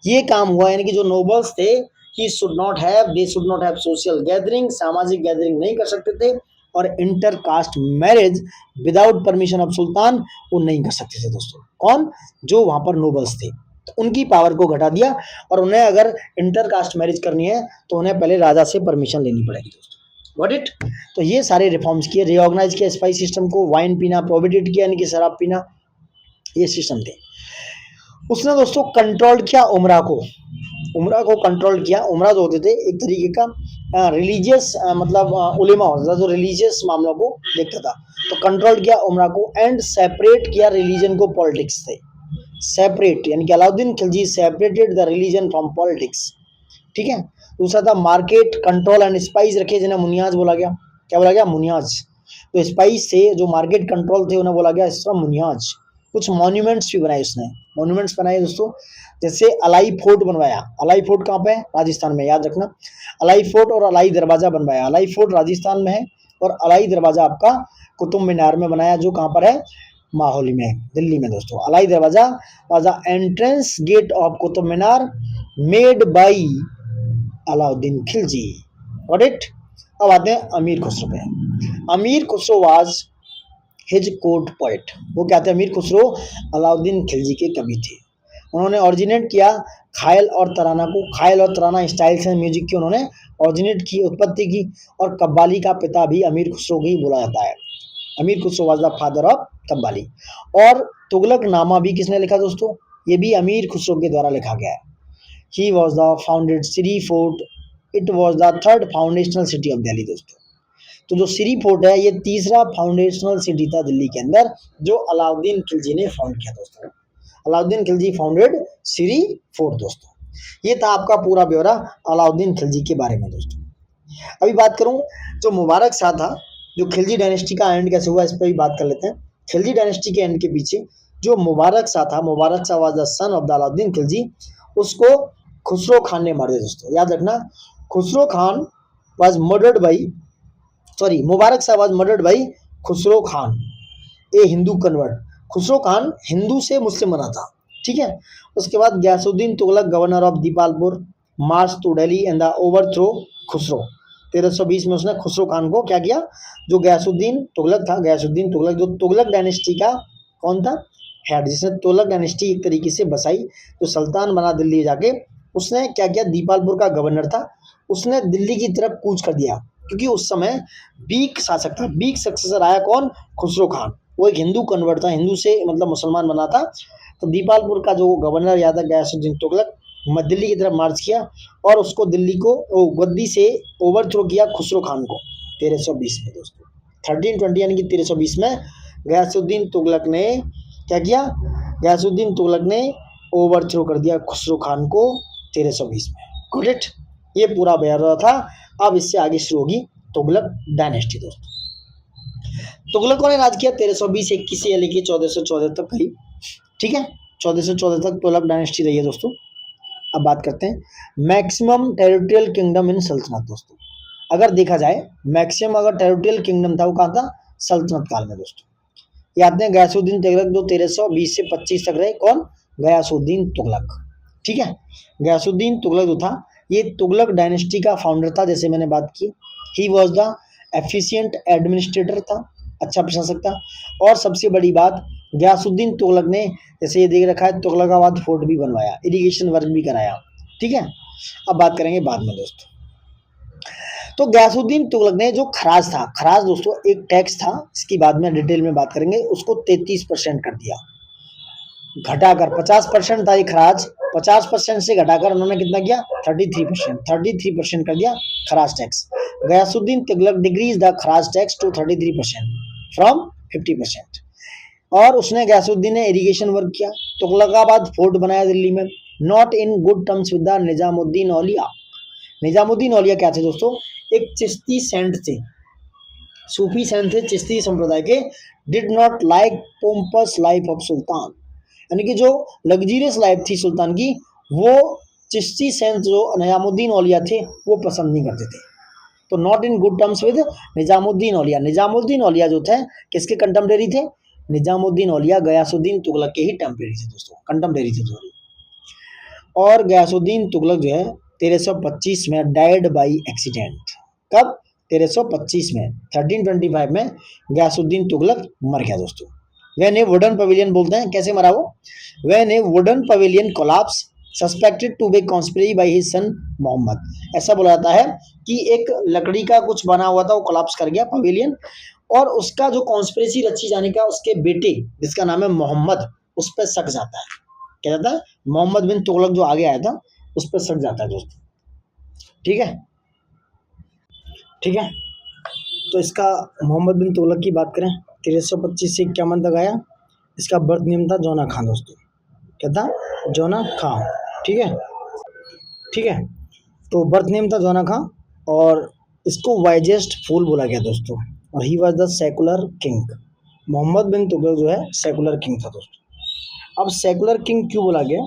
ये काम हुआ, यानी कि जो नोबल्स थे, he should not have, they should not have social gathering, सामाजिक गैदरिंग नहीं कर सकते थे और inter caste marriage without permission of sultan वो नहीं कर सकते थे दोस्तों। कौन? जो वहां पर नोबल्स थे, तो उनकी पावर को घटा दिया और उन्हें अगर इंटर कास्ट मैरिज करनी है तो उन्हें पहले राजा से परमिशन लेनी पड़ेगी दोस्तों। Got it? तो ये सारे रिफॉर्म्स किए, रिऑर्गेनाइज किया स्पाइस सिस्टम को, वाइन पीना प्रोहिबिटेड किया, यानी कि शराब पीना, ये सिस्टम थे। उसने दोस्तों कंट्रोल किया उमरा को कंट्रोल किया। उमरा जो होते थे एक तरीके का रिलीजियस मतलब उलेमा होता था जो रिलीजियस मामलों को देखता था, तो कंट्रोल किया उमरा को एंड सेपरेट किया रिलीजन को पॉलिटिक्स से। सेपरेट यानी कि Alauddin Khilji separated the religion from politics, ठीक है। दूसरा था मार्केट कंट्रोल एंड स्पाइस रखे, जिन्हें मुनियाज बोला गया। क्या बोला गया? मुनियाज। तो स्पाइस से जो मार्केट कंट्रोल थे उन्हें बोला गया इस तरह मुनियाज। कुछ मॉन्यूमेंट्स भी बनाए उसने, मॉन्यूमेंट्स बनाए दोस्तों, जैसे अलाई फोर्ट बनवाया। अलाई फोर्ट कहाँ पे है? राजस्थान में, याद रखना। अलाई फोर्ट और अलाई दरवाजा बनवाया। अलाई फोर्ट राजस्थान में है और अलाई दरवाजा आपका कुतुब मीनार में बनाया, जो कहाँ पर है? माहौली में, दिल्ली में दोस्तों। Alai Darwaza was the entrance gate of Qutub Minar made by Alauddin Khilji. Got it? अब आते हैं अमीर खुसरो पे। Amir Khusro was his court poet. वो क्या थे? अमीर खुसरो अलाउद्दीन खिलजी के कवि थे। उन्होंने ओरिजिनेट किया ख्याल और तराना को। ख्याल और तराना स्टाइल्स हैं म्यूजिक की, उन्होंने ओरिजिनेट की, उत्पत्ति की। और कव्वाली का पिता भी अमीर खुसरो ही बोला जाता है। अमीर Khusro was the father of qawwali. और तुगलक नामा भी किसने लिखा दोस्तों? ये भी अमीर खुसरो के द्वारा लिखा गया है। He was the founded Siri Fort. It was the third foundational city of Delhi दोस्तों। तो जो सिरी फोर्ट है ये तीसरा फाउंडेशनल सिटी था दिल्ली के अंदर, जो अलाउद्दीन खिलजी ने फाउंड किया दोस्तों। अलाउद्दीन खिलजी फाउंडेड सिरी फोर्ट दोस्तों। ये था आपका पूरा ब्यौरा अलाउद्दीन खिलजी के बारे में दोस्तों। अभी बात करूं जो मुबारक शाह था, जो खिलजी डायनेस्टी का एंड कैसे हुआ इस पर भी बात कर लेते हैं। खिलजी डायनेस्टी के एंड के पीछे जो मुबारक शाह था, Mubarak Shah was the son of the Alauddin Khilji, उसको खुसरो खान ने मार दिया दोस्तों। याद रखना, Khusro Khan was murdered by Mubarak Shah was murdered by Khusro Khan, a Hindu convert. Khusro Khan Hindu से मुस्लिम बना था, ठीक है। उसके बाद Ghiyasuddin Tughlaq governor of Dipalpur march to Delhi and the overthrow Khusro. 1320 में उसने खुसरो खान को क्या किया? जो गयासुद्दीन तुगलक था, गयासुद्दीन तुगलक जो तुगलक डायनेस्टी का कौन था? हेड, जिसने तुगलक डायनेस्टी एक तरीके से बसाई, जो सुल्तान बना दिल्ली जाके। उसने क्या किया? दीपालपुर का गवर्नर था, उसने दिल्ली की तरफ कूच कर दिया, क्योंकि उस समय वीक शासक था। वीक सक्सेसर आया कौन? खुसरो खान। वो एक हिंदू कन्वर्ट था, हिंदू से मतलब मुसलमान बना था। तो दीपालपुर का जो गवर्नर याद है गयासुद्दीन तुगलक, दिल्ली की तरफ मार्च किया और उसको दिल्ली को गद्दी से ओवरथ्रो किया खुसरो खान को 1320 में दोस्तों। 1320 यानी कि 1320 में गयासुद्दीन तुगलक ने क्या किया? गयासुद्दीन तुगलक ने ओवरथ्रो कर दिया खुसरो खान को 1320 में। Got it? ये पूरा ब्यौरा था। अब इससे आगे शुरू होगी तुगलक डायनेस्टी दोस्तों। तुगलकों ने राज किया 1320-21 से लेके 1414 तक करीब, ठीक है। 1414 तक तुगलक डायनेस्टी रही है दोस्तों। अब बात करते हैं मैक्सिमम टेरिटोरियल किंगडम इन सल्तनत दोस्तों। अगर देखा जाए मैक्सिमम अगर टेरिटोरियल किंगडम था वो कहाँ था? सल्तनत काल में दोस्तों। याद है गयासुद्दीन तुगलक जो 1320 से 25 तक रहे, कौन? गयासुद्दीन तुगलक, ठीक है। गयासुद्दीन तुगलक जो था ये तुगलक डायनेस्टी का फाउंडर था, जैसे मैंने बात की। ही वॉज द एफिशिएंट एडमिनिस्ट्रेटर था, अच्छा प्रशासक था। और सबसे बड़ी बात, गयासुद्दीन तुगलक ने जैसे ये देख रखा है तुगलकाबाद फोर्ट भी बनवाया, इरिगेशन वर्क भी कराया, ठीक है। अब बात करेंगे बाद में दोस्तों। तो गयासुद्दीन तुगलक ने जो खराज था, खराज दोस्तों एक टैक्स था, इसकी बाद में डिटेल में बात करेंगे, उसको 33% कर दिया, घटाकर 50% था ये खराज, 50% से घटाकर उन्होंने कितना किया? 33% कर दिया खराज tax. Ghiyasuddin Tughlaq decrease the खराज टैक्स टू 33% फ्रॉम 50%। और उसने गयासुद्दीन ने इरिगेशन वर्क किया, तुगलकाबाद फोर्ट बनाया दिल्ली में, not in good terms with the Nizamuddin Auliya. Nizamuddin Auliya क्या थे दोस्तों? एक चिश्ती सेंट थे, सूफी सेंट थे चिश्ती संप्रदाय के। Did not like pompous life of sultan, यानी कि जो लग्जरियस लाइफ थी सुल्तान की, वो चिश्ती सेंट जो निजामुद्दीन औलिया थे वो पसंद नहीं करते थे। तो not in good terms with Nizamuddin Auliya. Nizamuddin Auliya जो थे किसके कंटेम्परेरी थे? निजामुद्दीन औलिया गयासुद्दीन तुगलक के ही टेम्परेरी थे दोस्तों, कंटेम्परेरी थे सॉरी। और गयासुद्दीन तुगलक जो है 1325 में डाइड बाई एक्सीडेंट। कब? 1325 में 1325 में गयासुद्दीन तुगलक मर गया दोस्तों। व्हेन ए वुडन पवेलियन बोलते हैं, कैसे मरा वो? When a wooden pavilion collapse suspected to be conspiracy by his son Mohammad. ऐसा बोला जाता है कि एक लकड़ी का कुछ बना हुआ था, वो कोलैप्स कर गया पवेलियन, और उसका जो कॉन्स्पिरेसी रची जाने का उसके बेटे जिसका नाम है मोहम्मद, उस पर शक जाता है। क्या जाता है? मोहम्मद बिन तुगलक जो आगे आया था उस पर शक जाता है दोस्तों। ठीक है, ठीक है। तो इसका मोहम्मद बिन तुगलक की बात करें, 1325 से 51 तक आया। इसका बर्थ नेम था जोना खान दोस्तों। क्या था? जोना खान। ठीक है, ठीक है। तो बर्थ नेम था जोना खान, और इसको वाइजेस्ट फूल बोला गया दोस्तों, और he was the secular king. Mohammad bin Tughlaq जो है सेकुलर किंग था दोस्तों। अब सेकुलर किंग क्यों बोला गया?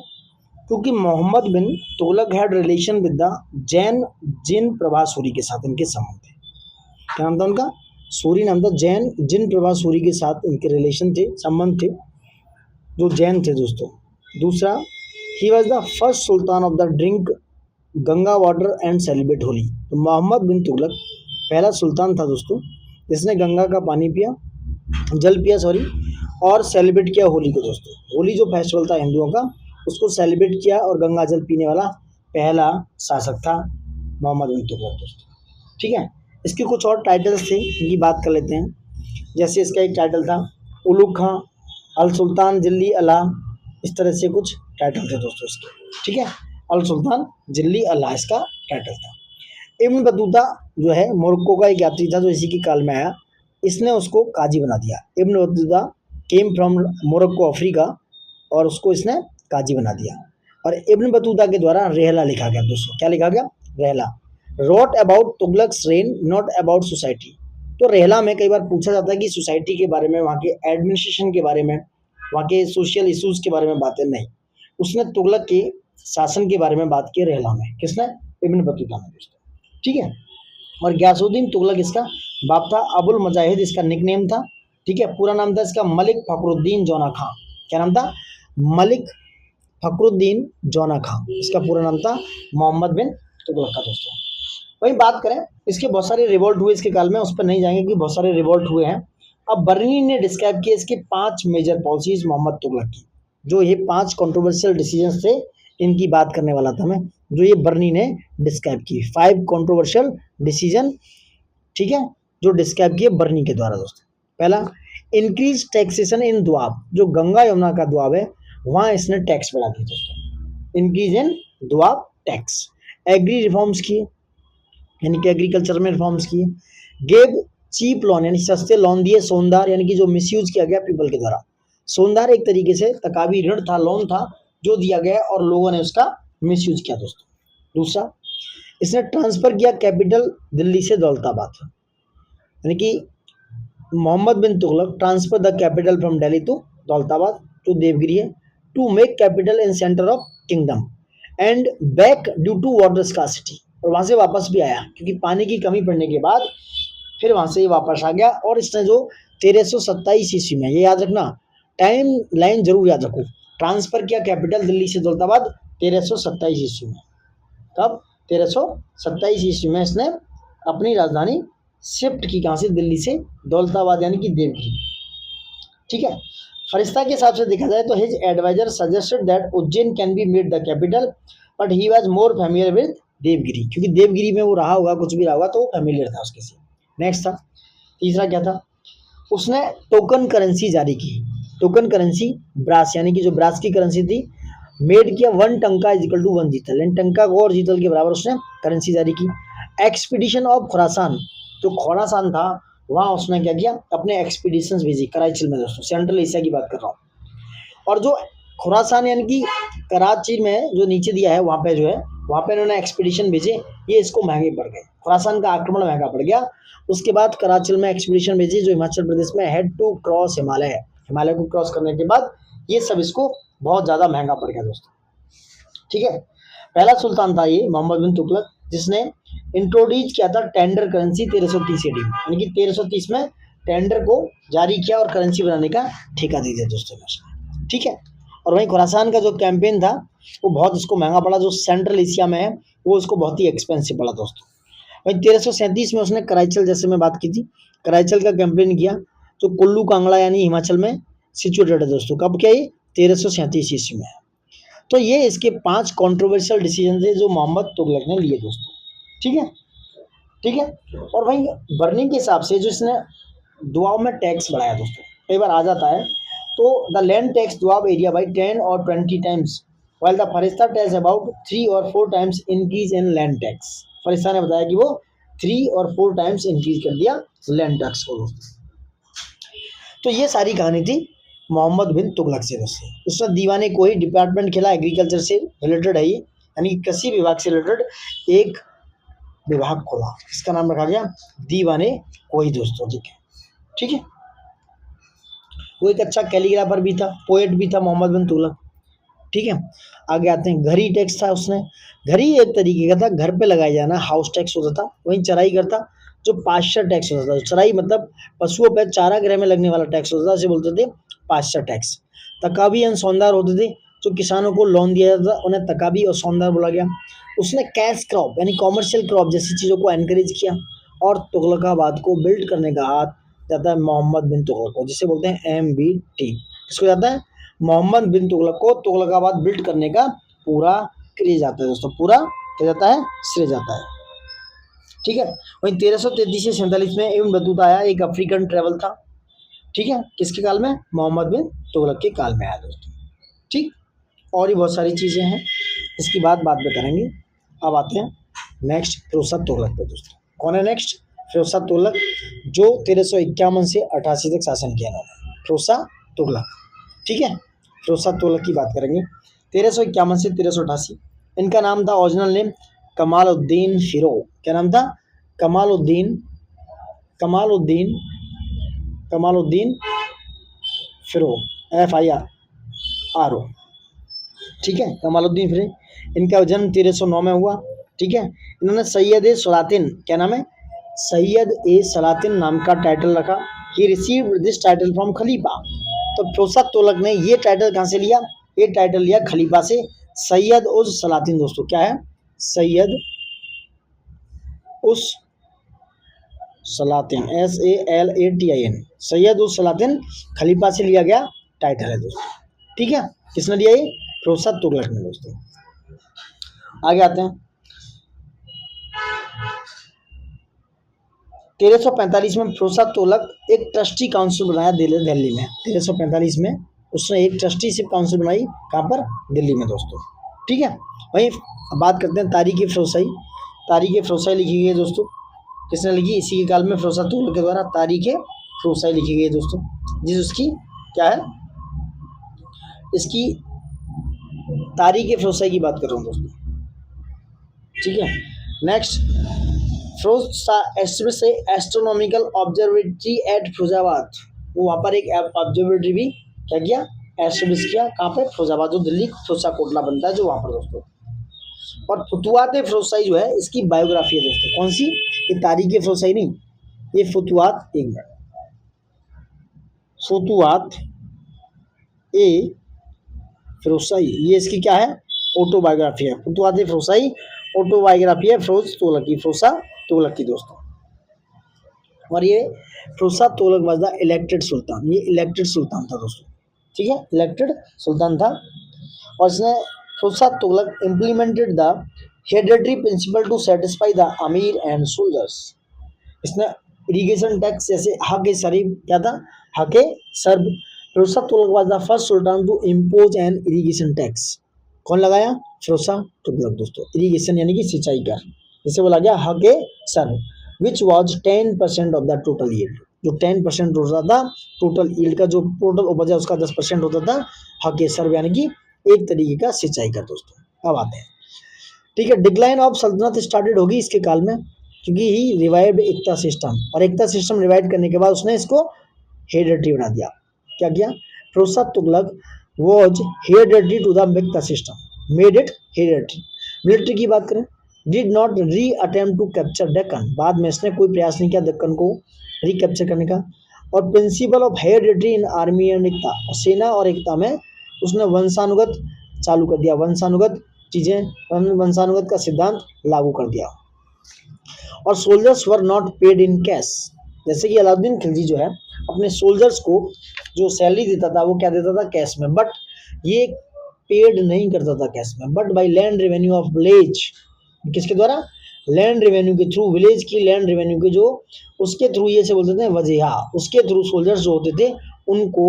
क्योंकि Mohammad bin Tughlaq had relation with the Jain Jin Prabha Suri के साथ इनके संबंध थे। क्या नाम था उनका? सूरी नाम था। जैन जिन प्रभा सूरी के साथ इनके रिलेशन थे, संबंध थे, जो जैन थे दोस्तों। दूसरा, ही was the first sultan of the drink Ganga water and celebrate Holi. तो मोहम्मद बिन तुगलक पहला सुल्तान था दोस्तों जिसने गंगा का पानी पिया, जल पिया सॉरी, और सेलिब्रेट किया होली को दोस्तों। होली जो फेस्टिवल था हिंदुओं का, उसको सेलिब्रेट किया, और गंगा जल पीने वाला पहला शासक था मोहम्मद बिन तुगलक दोस्तों। ठीक है, इसके कुछ और टाइटल्स थे, इनकी बात कर लेते हैं। जैसे इसका एक टाइटल था उलुग खां, अल सुल्तान जिल्ली अला, इस तरह से कुछ टाइटल थे दोस्तों इसके। ठीक है, अल सुल्तान जिल्ली अला इसका टाइटल था। इब्न बतूता जो है मोरक्को का एक यात्री था जो इसी के काल में आया, इसने उसको काजी बना दिया। Ibn Battuta came from Morocco Africa, और उसको इसने काजी बना दिया। और इब्न बतूता के द्वारा रेहला लिखा गया दोस्तों। क्या लिखा गया? Rihla. Wrote about Tughlaqs rain not about society. तो रेहला में कई बार पूछा जाता है कि सोसाइटी के बारे में, वहाँ के एडमिनिस्ट्रेशन के बारे में, वहाँ के सोशल इश्यूज के बारे में बातें नहीं, उसने तुगलक के शासन के बारे में बात की रेहला में। किसने? इब्न बतूता ने दोस्तों। ठीक है, और गयासुद्दीन तुगलक इसका बाप था। अबुल मजाहिद इसका निकनेम था। ठीक है, पूरा नाम था इसका मलिक फखरुद्दीन जोना खां। क्या नाम था? मलिक फखरुद्दीन जोना खां, इसका पूरा नाम था मोहम्मद बिन तुगलक का दोस्तों। वही बात करें, इसके बहुत सारे रिवोल्ट हुए इसके काल में, उस पर नहीं जाएंगे कि बहुत सारे रिवोल्ट हुए हैं। अब बर्नी ने डिस्क्राइब किया इसके 5 मेजर पॉलिसीज मोहम्मद तुगलक की, जो ये 5 कंट्रोवर्शियल डिसीजन थे, इनकी बात करने वाला था मैं, जो ये बर्नी ने डिस्क्राइब की 5 कंट्रोवर्शियल डिसीजन। ठीक है, जो डिस्क्राइब किए बर्नी के द्वारा दोस्तों। पहला, इंक्रीज टैक्सेशन इन दुआब, जो गंगा यमुना का दुआब है वहाँ इसने टैक्स बढ़ा दी दोस्तों। Increase in Doab tax. Agri reforms किए, यानी कि एग्रीकल्चर में रिफॉर्म्स किए। गेव चीप लोन, यानी सस्ते लोन दिए। सोनदार, यानी कि जो मिसयूज किया गया पीपल के द्वारा। सोनदार एक तरीके से तकावी ऋण था, लोन था जो दिया गया और लोगों ने उसका मिसयूज किया दोस्तों। दूसरा, इसने ट्रांसफर किया कैपिटल दिल्ली से दौलताबाद, यानी कि Mohammad bin Tughlaq transfer the capital from Delhi to Daulatabad, to Devagiri है, to make capital in centre of kingdom and back due to water scarcity. और वहाँ से वापस भी आया क्योंकि पानी की कमी पड़ने के बाद फिर वहाँ से ये वापस आ गया। और इसने जो 1327 ईस्वी में, ये याद रखना, टाइम लाइन जरूर याद रखो, ट्रांसफर किया कैपिटल दिल्ली से दौलताबाद 1327 ईस्वी में। तब 1327 ईस्वी में इसने अपनी राजधानी शिफ्ट की, कहाँ से? दिल्ली से दौलताबाद, यानी कि देवगिरी। ठीक है, फरिश्ता के हिसाब से देखा जाए तो his advisor suggested that Ujjain can be made the capital, but he was more familiar with Devagiri, क्योंकि देवगिरी में वो रहा होगा, कुछ भी रहा होगा, तो वो फेमिलियर था उसके से। नेक्स्ट था, तीसरा क्या था? उसने टोकन करेंसी जारी की। टोकन करेंसी ब्रास, यानी कि जो ब्रास की करेंसी थी, मेड किया 1 टंका इज इक्वल टू 1 जीतल, यानी टंका को और जीतल के बराबर उसने करेंसी जारी की। एक्सपीडिशन ऑफ खुरासान, जो खोरासान था वहाँ उसने क्या किया? अपने एक्सपीडिशंस भेजी कराची में दोस्तों, सेंट्रल एशिया की बात कर रहा हूँ। और जो खुरासान यानी कि कराची में जो नीचे दिया है वहाँ पे जो है, वहाँ पे इन्होंने एक्सपीडिशन भेजे, ये इसको महंगे पड़ गए। खुरासान का आक्रमण महंगा पड़ गया। उसके बाद कराची में एक्सपीडिशन भेजी जो हिमाचल प्रदेश में हेड टू क्रॉस हिमालय है। हिमालय को क्रॉस करने के बाद ये सब इसको बहुत ज़्यादा महंगा पड़ गया दोस्तों। ठीक है, पहला सुल्तान था ये मोहम्मद बिन तुगलक जिसने इंट्रोड्यूस किया था टेंडर करेंसी 1330 ईडी में, यानी कि 1330 में टेंडर को जारी किया और करेंसी बनाने का ठेका दे दिया दोस्तों ने। ठीक है, और वहीं खुरासान का जो कैंपेन था वो बहुत इसको महंगा पड़ा, जो सेंट्रल एशिया में है वो इसको बहुत ही एक्सपेंसिव पड़ा दोस्तों। वहीं 1337 में उसने कराईचल, जैसे मैं बात की थी, कराईचल का कैंपेन किया, जो कुल्लू कांगड़ा यानी हिमाचल में सिचुएटेड है दोस्तों। कब क्या, ये 1337 ईस्वी में। तो ये इसके 5 कंट्रोवर्शियल डिसीजन थे जो मोहम्मद तुगलक ने लिए दोस्तों। ठीक है, ठीक है। और वहीं बर्निंग के हिसाब से जो इसने दुआब में टैक्स बढ़ाया दोस्तों, कई बार आ जाता है, तो the land tax Doab area by 10 और 20 times, while the Firishta tax about 3 और 4 times increase in land tax. फरिश्ता ने बताया कि वो 3 और 4 टाइम्स इंक्रीज कर दिया लैंड टैक्स को दोस्तों। तो ये सारी कहानी थी मोहम्मद बिन तुगलक से दोस्तों। उसने दीवाने कोई डिपार्टमेंट खेला, एग्रीकल्चर से रिलेटेड है ये, यानी कृषि विभाग से रिलेटेड एक विभाग खोला, इसका नाम रखा गया दीवाने कोई दोस्तों। ठीक है, ठीक है। वो एक अच्छा कैलीग्राफर भी था, पोएट भी था मोहम्मद बिन तुगलक। ठीक है, आगे आते हैं। घरी टैक्स था उसने। घरी एक तरीके का था, घर पे लगाया जाना, हाउस टैक्स होता था। वहीं चराई करता, जो पाश्चर टैक्स होता था। चराई मतलब पशुओं पर चारा गृह में लगने वाला टैक्स होता था, जिसे बोलते थे पाश्चर टैक्स। तकाबी एंड सौंदार होते थे, जो किसानों को लोन दिया जाता था, उन्हें तकाबी और सौंदार बोला गया। उसने कैश क्रॉप यानी कॉमर्शियल क्रॉप जैसी चीज़ों को एनकरेज किया, और तुगलकाबाद को बिल्ड करने का हाथ जाता है मोहम्मद बिन तुगलक को, जिसे बोलते हैं MBT। इसको जाता है मोहम्मद बिन तुगलक को तुगलकाबाद बिल्ड करने का पूरा श्रेय जाता है दोस्तों, पूरा क्या जाता है, श्रेय जाता है। ठीक है, वहीं 1333 से 47 में इब्न बतूता आया, एक अफ्रीकन ट्रेवल था। ठीक है, किसके काल में, मोहम्मद बिन तुगलक के काल में आया दोस्तों। ठीक, और भी बहुत सारी चीज़ें हैं, इसकी बात बाद में करेंगे। अब आते हैं नेक्स्ट फिरोज तुगलक पे दोस्तों। कौन है नेक्स्ट, फिरोज तुगलक, जो 1351 से 88 तक शासन किया इन्होंने, फिरोज तुगलक। ठीक है, फिरोज तुगलक की बात करेंगे 1351 से 1388। इनका नाम था, ओरिजिनल नेम कमालुद्दीन फिरोज। क्या नाम था, कमालुद्दीन, कमालुद्दीन, कमालुद्दीन फिरोज, FIRO। ठीक है, कमालुद्दीन फिरोज। इनका जन्म 1309 में हुआ। ठीक है, इन्होंने सैयद ए सलातिन, क्या नाम है, सैयद ए सलातिन नाम का टाइटल रखा। He received this title from खलीफा। तो फिरोज तुगलक ने ये टाइटल कहाँ से लिया, ये टाइटल लिया खलीफा से। सैयद उस सलातिन दोस्तों, क्या है, सैयद उस सलातिन, SALATIN, सैयद उस सलातिन खलीफा से लिया गया टाइटल है दोस्तों। ठीक है, किसने दिया ये, फिरोज तुगलक ने दोस्तों। आगे आते हैं 1345 में फिरोज तुगलक एक ट्रस्टी काउंसिल बनाया दिल्ली में। 1345 में उसने एक ट्रस्टीशिप काउंसिल बनाई, कहाँ पर, दिल्ली में दोस्तों। ठीक है, वहीं बात करते हैं तारीख फिरोजशाही। तारीख फिरोजशाही लिखी गई है दोस्तों, किसने लिखी, इसी के काल में फिरोज तुगलक के द्वारा तारीख फिरोजशाही लिखी गई है दोस्तों। जिस उसकी क्या है, इसकी तारीख फिरोजशाही की बात कर रहा हूँ दोस्तों। ठीक है, नेक्स्ट, फिरोज से एस्ट्रोनॉमिकल ऑब्जर्वेटरी एट फिरोजाबाद। वो वहाँ पर एक ऑब्जर्वेटरी भी क्या किया, एस्टेब्लिश किया, कहाँ पे, फिरोजाबाद, जो दिल्ली फिरोजा कोटला बनता है जो वहाँ पर दोस्तों। और फुतुहात फिरोजशाही जो है, इसकी बायोग्राफी है दोस्तों। कौन सी, ये तारीख फिरोजशाही नहीं, ये फुतुहात, एक मिनट, फुतुहात ए फिरोजशाही, ये इसकी क्या है, ऑटोबायोग्राफी है। फुतुहात फिरोजशाही ऑटोबायोग्राफी है फिरोज तुगलक की, फिरोज तुगलक की दोस्तों। और ये Firoz Tughlaq was the elected sultan, ये इलेक्टेड सुल्तान था दोस्तों। ठीक है, इलेक्टेड सुल्तान था। और इसने Firoz Tughlaq implemented the hereditary principle to satisfy the amir and soldiers. इसने इरिगेशन टैक्स, जैसे हक ए शरीफ, क्या था, हक ए सर्ब। Firoz Tughlaq was the first sultan to impose an irrigation tax. कौन लगाया, फिरोज तुगलक दोस्तों। इरिगेशन यानी कि सिंचाई का, जिसे बोला गया हक ए सर्ब, which was 10% of the total yield. जो 10% होता था टोटल यील्ड का, जो टोटल उपज है उसका 10% होता था हक ए सर्ब, यानी कि एक तरीके का सिंचाई का दोस्तों। अब आते हैं, ठीक है, डिक्लाइन ऑफ सल्तनत स्टार्टेड होगी इसके काल में, क्योंकि ही रिवाइव्ड एकता सिस्टम। और एकता सिस्टम रिवाइव करने के बाद उसने इसको हेरेडिटरी बना दिया। क्या किया, Firoz Tughlaq was hereditary to the iqta system, made it hereditary. Military की बात करें, did not reattempt to capture Deccan, बाद में इसने कोई प्रयास नहीं किया दक्कन को रिकैप्चर करने का। और principle of hereditary in army and iqta, और सेना और एकता में उसने वंशानुगत चालू कर दिया, वंशानुगत चीज़ें, वंशानुगत का सिद्धांत लागू कर दिया। और soldiers were not paid in cash. जैसे कि अलाउद्दीन खिलजी जो है अपने सोल्जर्स को जो सैलरी देता था वो क्या देता था, कैश में, बट ये पेड नहीं करता था कैश में, but by land revenue of village. किसके द्वारा, लैंड रेवेन्यू के थ्रू, विलेज की लैंड रेवेन्यू के जो उसके थ्रू ये से बोलते थे वजीहा, उसके थ्रू सोल्जर्स जो होते थे उनको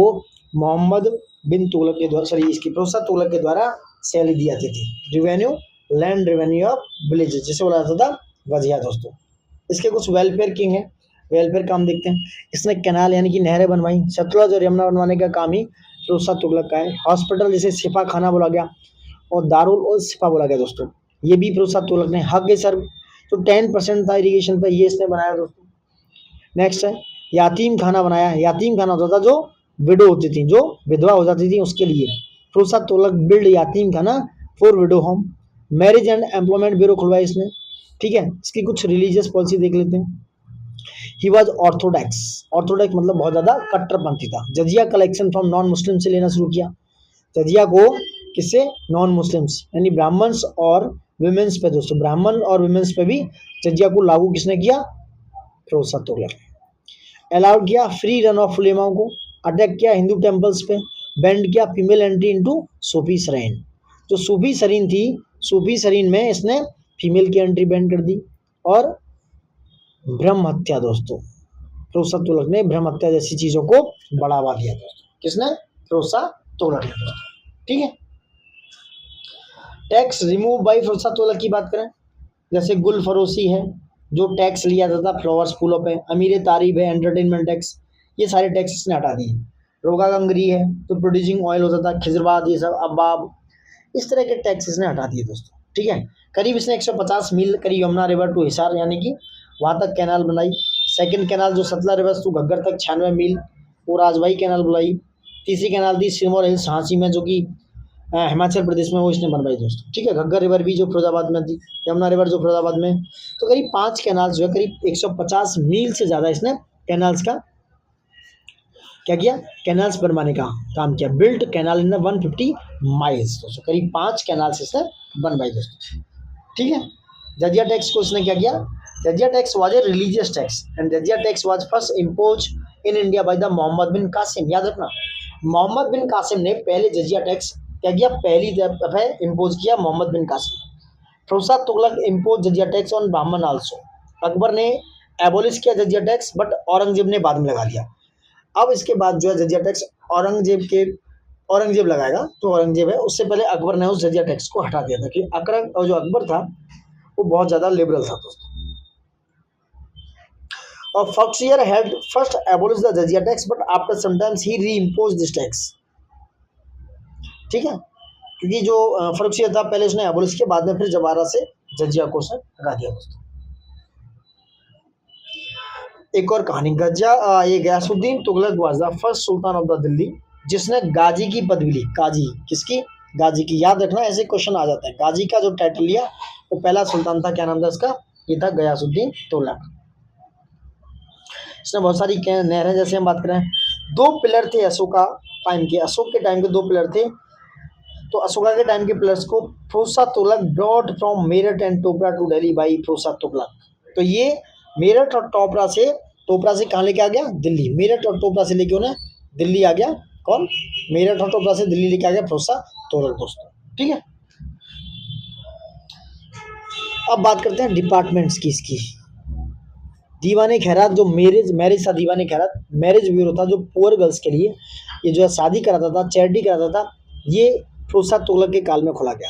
मोहम्मद बिन तुगलक के द्वारा, सॉरी इसकी प्रोसा तुगलक के द्वारा सैलरी दी जाती थी। Revenue, land revenue of villages जिसे बोला जाता था वजीहा दोस्तों। इसके कुछ वेलफेयर किंग है, वेलफेयर काम देखते हैं। इसने कैनाल यानी कि नहरें बनवाई, सतलज और यमुना बनवाने का काम ही प्रोसा तुगलक का है। हॉस्पिटल जैसे सिपा खाना बोला गया और दारुल उल सिपा बोला गया दोस्तों, ये भी प्रोसा तुगलक ने। हक ए सर जो 10% था इरीगेशन पर, ये इसने बनाया दोस्तों। नेक्स्ट है यातीम खाना बनाया। यातीम खाना होता था जो विडो होती थी, जो विधवा हो जाती थी उसके लिए। प्रोसा तुगलक बिल्ड यातीम खाना for window home. Marriage and employment bureau खुलवाया इसने। ठीक है, इसकी कुछ रिलीजियस पॉलिसी देख लेते हैं। He was Orthodox. ऑर्थोडॉक्स मतलब बहुत ज्यादा कट्टरपंथी था। जजिया कलेक्शन फ्रॉम नॉन मुस्लिम से लेना शुरू किया। जजिया को किससे, नॉन मुस्लिम्स यानी ब्राह्मण्स और विमेंस पे दोस्तों, ब्राह्मण और विमेंस पे भी जजिया को लागू किसने किया, प्रोसा तुगलक। अलाउड किया फ्री रन ऑफ उलेमाओं को, अटैक किया हिंदू टेम्पल्स पे, बैंड किया फीमेल एंट्री इनटू सूफी सरीन। जो सूफी सरीन थी, सूफी सरीन में इसने फीमेल की एंट्री बैंड कर दी। और ब्रह्म हत्या दोस्तों, प्रोसा तुगलक ने ब्रह्म हत्या जैसी चीजों को बढ़ावा दिया दोस्तों। किसने, प्रोसा तुगलक ने दोस्तों। ठीक है, टैक्स रिमूव बाय प्रोसा तुगलक की बात करें, जैसे गुल फरोशी है जो टैक्स लिया जाता था फ्लावर्स फूलों पे, अमीर तारीब है एंटरटेनमेंट टैक्स, ये सारे टैक्स इसने हटा दिए। रोगा गंगरी है जो प्रोड्यूसिंग ऑयल होता था, खिजरबाद, ये सब अब्बाब, इस तरह के टैक्स इसने हटा दिए दोस्तों। ठीक है, करीब इसने 150 मील करीब यमुना रिवर टू हिसार यानी कि वहाँ तक कैनाल बनाई। सेकंड कैनाल जो सतला रिवर टू घग्गर तक 96 मील, वो राजबाई कैनाल बनाई। तीसरी कैनाल थी सिरमौर हिल्स झांसी में, जो कि हिमाचल प्रदेश में, वो इसने बनवाई दोस्तों। ठीक है, घग्गर रिवर भी जो फिरोजाबाद में थी, यमुना रिवर जो फिरोजाबाद में। तो करीब 5 कैनाल्स जो है करीब 150 मील से ज़्यादा इसने कैनाल्स का क्या किया, कैनाल्स बनवाने का काम किया। बिल्ट कैनाल इन 150 माइल्स दोस्तों, करीब 5 कैनाल्स इसने बनवाई दोस्तों। ठीक है, जजिया टैक्स को इसने क्या किया, jizya tax was a religious tax and jizya tax was first impose in India by the Mohammad bin Qasim. याद रखना, मोहम्मद बिन कासिम ने पहले जजिया टैक्स क्या किया, पहली दफा इम्पोज किया मोहम्मद बिन कासिम। प्रोसा Tughlaq impose jizya tax on Brahmin also. Akbar ने एबोलिश किया जजिया टैक्स, बट औरंगजेब ने बाद में लगा दिया। अब इसके बाद जो है जजिया टैक्स औरंगजेब लगाएगा, तो औरंगजेब है, उससे पहले अकबर ने उस जजिया टैक्स को हटा दिया था कि जो अकबर था वो बहुत ज्यादा लिबरल था दोस्तों। और फक्सियर had first abolish the jizya tax but after sometimes he reimpose this tax. ठीक है, क्योंकि जो फक्सियर था पहले उसने एबोलिश किया, बाद में फिर दोबारा से जजिया को उसने हटा दिया दोस्तों। एक और कहानी, ये Ghiyasuddin Tughlaq was the first sultan of the Delhi जिसने गाजी की पदवी ली। गाजी किसकी, गाजी की। याद रखना, ऐसे क्वेश्चन आ जाते हैं। गाजी का जो टाइटल लिया वो पहला सुल्तान था, क्या नाम था इसका, ये था गयासुद्दीन तुगलक। इसने बहुत सारी नहरें, जैसे हम बात करें, 2 पिलर थे अशोका टाइम के, अशोक के टाइम के 2 पिलर थे। तो अशोका के टाइम के पिलर्स को प्रोसा Tughlaq brought from Meerut and Topra to Delhi by प्रोसा तुगलक। तो ये मेरठ और टोपरा से कहाँ लेके आ गया, दिल्ली। मेरठ और टोपरा से लेके उन्हें दिल्ली आ गया, कौन, मेरठ और टोपरा से दिल्ली लेके आ गया प्रोसा तुगलक दोस्तों। ठीक है, अब बात करते हैं डिपार्टमेंट्स की इसकी। दीवाने खैरात जो मैरिज था, दीवाने खैरात मैरिज ब्यूरो था जो पुअर गर्ल्स के लिए ये जो है शादी कराता था, चैरिटी कराता था, ये प्रोसा तुगलक के काल में खोला गया।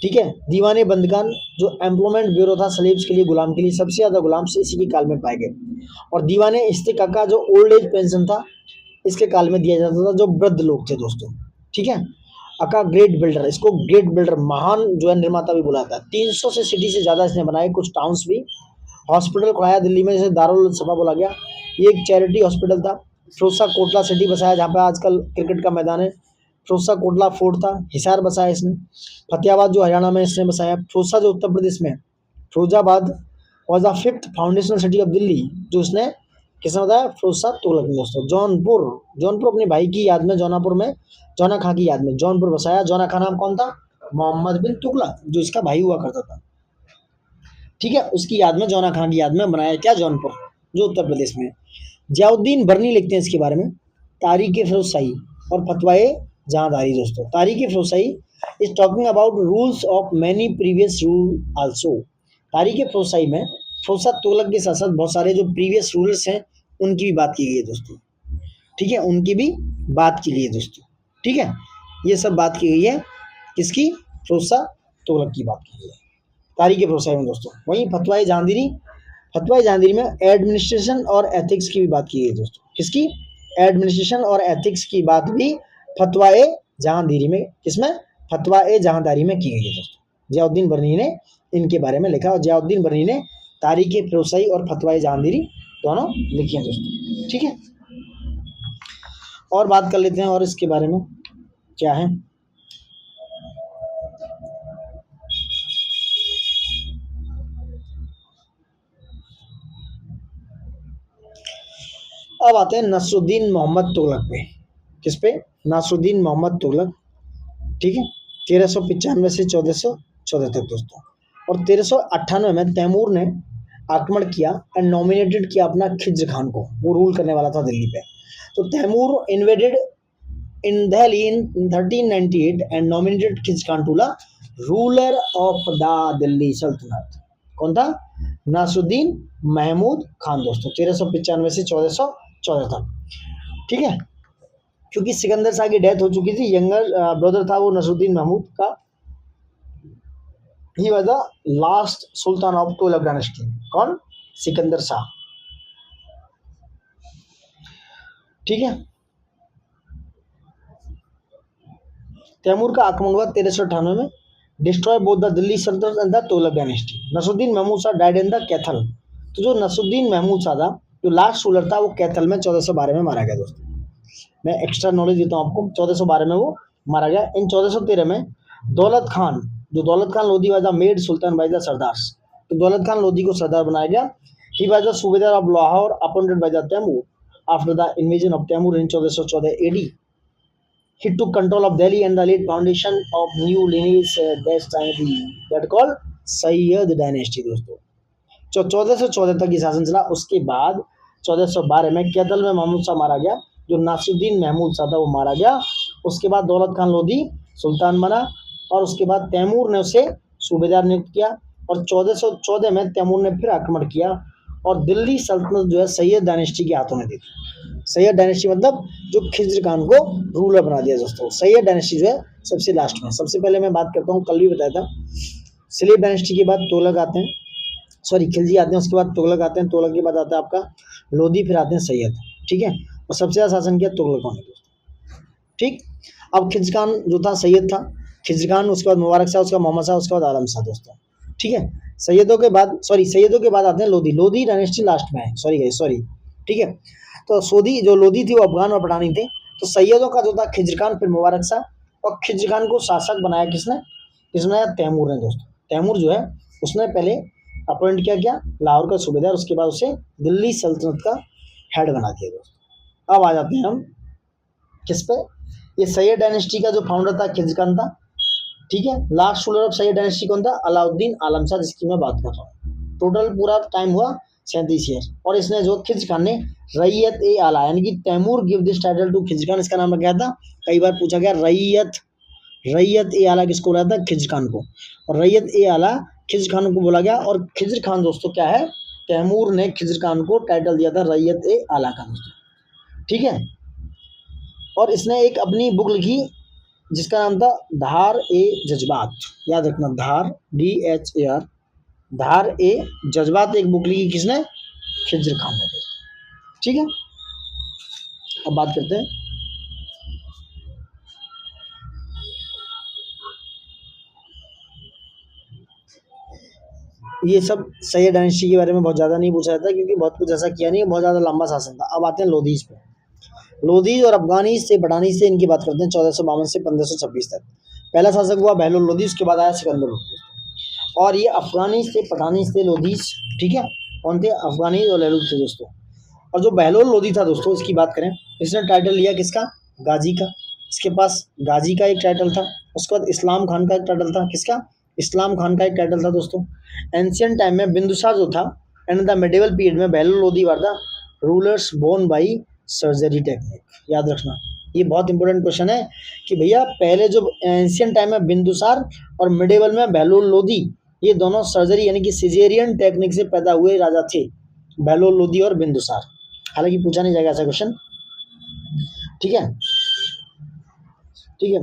ठीक है, दीवाने बंदकान जो एम्प्लॉयमेंट ब्यूरो था स्लेव्स के लिए, गुलाम के लिए, सबसे ज्यादा गुलाम से इसी के काल में पाए गए। और दीवाने इस्तिकाका जो ओल्ड एज पेंशन था इसके काल में दिया जाता था, जो वृद्ध लोग थे दोस्तों। ठीक है, अका ग्रेट बिल्डर, इसको ग्रेट बिल्डर, महान जो है निर्माता भी बुलाता है। 300 से सिटी से ज्यादा इसने बनाए, कुछ टाउन्स भी। हॉस्पिटल खुलाया दिल्ली में, जैसे दारुल सभा बोला गया, ये एक चैरिटी हॉस्पिटल था। फिरोजा कोटला सिटी बसाया जहाँ पे आजकल क्रिकेट का मैदान है। फिरोजा कोटला फोर्ट था, हिसार बसाया इसने। फतेहाबाद जो हरियाणा में इसने बसाया। फिरोजा जो उत्तर प्रदेश में, Firozabad was the 5th foundational city of Delhi, जो इसने किसने बताया, प्रोसा तुगलक ने दोस्तों। जौनपुर अपने भाई की याद में, जौना खां की याद में जौनपुर बसाया। जौना खां नाम कौन था, मोहम्मद बिन तुगलक, जो इसका भाई हुआ करता था। ठीक है, उसकी याद में, जौना खान की याद में बनाया क्या, जौनपुर, जो उत्तर प्रदेश में है। जियाउद्दीन बरनी लिखते हैं इसके बारे में, तारीख फिरोज शाही और फतवाए जहांदारी दोस्तों। Tarikh Firoz Shahi is talking about rules of many previous rule also. Tarikh Firoz शाही में फिरोज तुगलक के साथ साथ बहुत सारे जो प्रीवियस रूल्स हैं उनकी भी बात की गई है दोस्तों। ठीक है, उनकी भी बात की गई है दोस्तों। ठीक है, ये सब बात की गई है किसकी, फिरोज तुगलक की बात की गई है तारीख फिरोज शाही में दोस्तों। वहीं फतवाए जहांगीरी में एडमिनिस्ट्रेशन और एथिक्स की भी बात की गई दोस्तों। किसकी, एडमिनिस्ट्रेशन और एथिक्स की बात भी फतवाए जहांगीरी में, किसमें, फतवाए जहांदारी में की गई है दोस्तों। जियाउद्दीन बरनी ने इनके बारे में लिखा और जियाउद्दीन बरनी ने तारीख फिरोज शाही और फतवाए जहांगीरी दोनों लिखी हैं दोस्तों। ठीक है, और बात कर लेते हैं और इसके बारे में क्या है। अब आते हैं नसरुद्दीन मोहम्मद तुगलक पे। किस पे, नसरुद्दीन मोहम्मद तुगलक। ठीक है, 1395 से 1414 तक दोस्तों। और 1398 में तैमूर ने आक्रमण किया एंड नॉमिनेटेड किया अपना खिज्र खान को, वो रूल करने वाला था दिल्ली पे। तो Timur invaded in Delhi in 1398 and nominated Khizr Khan to the ruler of the Delhi sultanate. कौन था, नासरुद्दीन महमूद खान दोस्तों, 1395 से 1414 तक। ठीक है, क्योंकि सिकंदर शाह की डेथ हो चुकी थी, यंगर ब्रदर था वो नसरुद्दीन महमूद का। ही was the last Sultan of Tughlaq dynasty. कौन, सिकंदर शाह। ठीक है, तैमूर का आक्रमण हुआ 1398 में, destroy both the Delhi sultanate and the Tughlaq dynasty. Nasiruddin Mahmud Shah died in the Kaithal. तो जो नसरुद्दीन महमूद शाह था, जो लास्ट रूलर था, वो कैथल में 1412 में मारा गया दोस्तों। मैं एक्स्ट्रा नॉलेज देता हूँ आपको, 1412 में वो मारा गया। इन 1413 में दौलत खान, जो Daulat Khan Lodhi was the made sultan by the sardar. तो दौलत खान लोधी को सरदार बनाया गया। He was the subedar of Lahore appointed by the Taimur after the invasion of Taimur in 1414 AD। He took control of Delhi and the laid foundation of new lineage that dynasty that called Syed dynasty दोस्तों। जो 1414 तक की शासन चला, उसके बाद 1412 में कैथल में महमूद शाह मारा गया। जो नासिरुद्दीन महमूद शाह था वो मारा गया। उसके बाद दौलत खान लोधी सुल्तान बना और उसके बाद तैमूर ने उसे सूबेदार नियुक्त किया। और 1414 में तैमूर ने फिर आक्रमण किया और दिल्ली सल्तनत जो है सैयद डायनेस्टी के हाथों में दी थी। सैयद डायनेस्टी मतलब जो खिज्र खान को रूलर बना दिया दोस्तों। सैयद डायनेस्टी जो है सबसे लास्ट में। सबसे पहले मैं बात करता हूँ, कल भी बताया था, सलीब डायनेस्टी के बाद तुगलक आते हैं, सॉरी खिलजी आते हैं, उसके बाद तुगलक आते हैं, तुगलक के बाद आता है आपका लोधी, फिर आते हैं सैयद। ठीक है, और सबसे ज़्यादा शासन किया तुगलकों ने दोस्तों। ठीक, अब खिज्र खान जो था सैयद था, खिज्र खान, उसके बाद मुबारक शाह, उसके बाद मोहम्मद शाह, उसके बाद आलम शाह दोस्तों। ठीक है, सैयदों के बाद आते हैं लोधी। लोधी डायनेस्टी लास्ट में है, सॉरी। ठीक है, तो जो लोधी थी वो अफगान और पठानी थे। तो सैयदों का जो था खिज्र खान, फिर मुबारक शाह, और खिज्र खान को शासक बनाया किसने बनाया, तैमूर ने दोस्तों। तैमूर जो है उसने पहले अपॉइंट किया गया लाहौर का सूबेदार, उसके बाद उसे दिल्ली सल्तनत का हेड बना दिया दोस्तों। अब आ जाते हैं हम किस पे, ये सैयद डायनेस्टी का जो फाउंडर था खिज्र खान था। ठीक है, last ruler of Syed dynasty कौन था, अलाउद्दीन आलम शाह, जिसकी मैं बात कर रहा हूँ। टोटल पूरा टाइम हुआ 37 ईयर। और इसने जो खिज्र खान ने रैयत ए आला, यानी कि Timur give this title to Khizr Khan, इसका नाम क्या था, कई बार पूछा गया। रैयत ए आला किसको बोला था, खिज्र खान को। और रैयत ए आला खिज्र खान को बोला गया। और खिज्र खान दोस्तों क्या है, तैमूर ने खिज्र खान को टाइटल दिया था रैयत ए आला का दोस्तों। ठीक है, और इसने एक अपनी बुक लिखी जिसका नाम था धार ए जज्बात। याद रखना, धार DHAR, धार ए जज्बात, एक बुक लिखी किसने, खिज्र खान ने। ठीक है, अब बात करते हैं ये सब सैयद डायनेस्टी के बारे में बहुत ज़्यादा नहीं पूछा जाता क्योंकि बहुत कुछ ऐसा किया नहीं, बहुत ज़्यादा लंबा शासन था। अब आते हैं लोधीज पे। लोधीज और अफगानी से पठानी से इनकी बात करते हैं 1452 से 1526 तक। पहला शासक हुआ बहलोल लोधी, उसके बाद आया सिकंदर लोधी। और ये अफगानी से पठानी से लोधीज, ठीक है, कौन थे, अफगानी और लहलूद थे दोस्तों। और जो बहलोल लोधी था दोस्तों, इसकी बात करें, इसने टाइटल लिया किसका, गाजी का। इसके पास गाजी का एक टाइटल था। उसके बाद इस्लाम खान का एक टाइटल था, किसका, इस्लाम खान का एक टाइटल था दोस्तों। एंशियंट टाइम में बिंदुसार जो था, एंड द मिडिवल पीरियड में Bahlol Lodhi were the rulers born by surgery technique. याद रखना, ये बहुत इंपॉर्टेंट क्वेश्चन है कि भैया पहले जो एंशियंट टाइम में बिंदुसार और मिडिवल में बहलोल लोधी, ये दोनों सर्जरी यानी कि सिजेरियन टेक्निक से पैदा हुए राजा थे, बहलोल लोधी और बिंदुसार। हालांकि पूछा नहीं जाएगा ऐसा क्वेश्चन, ठीक है। ठीक है,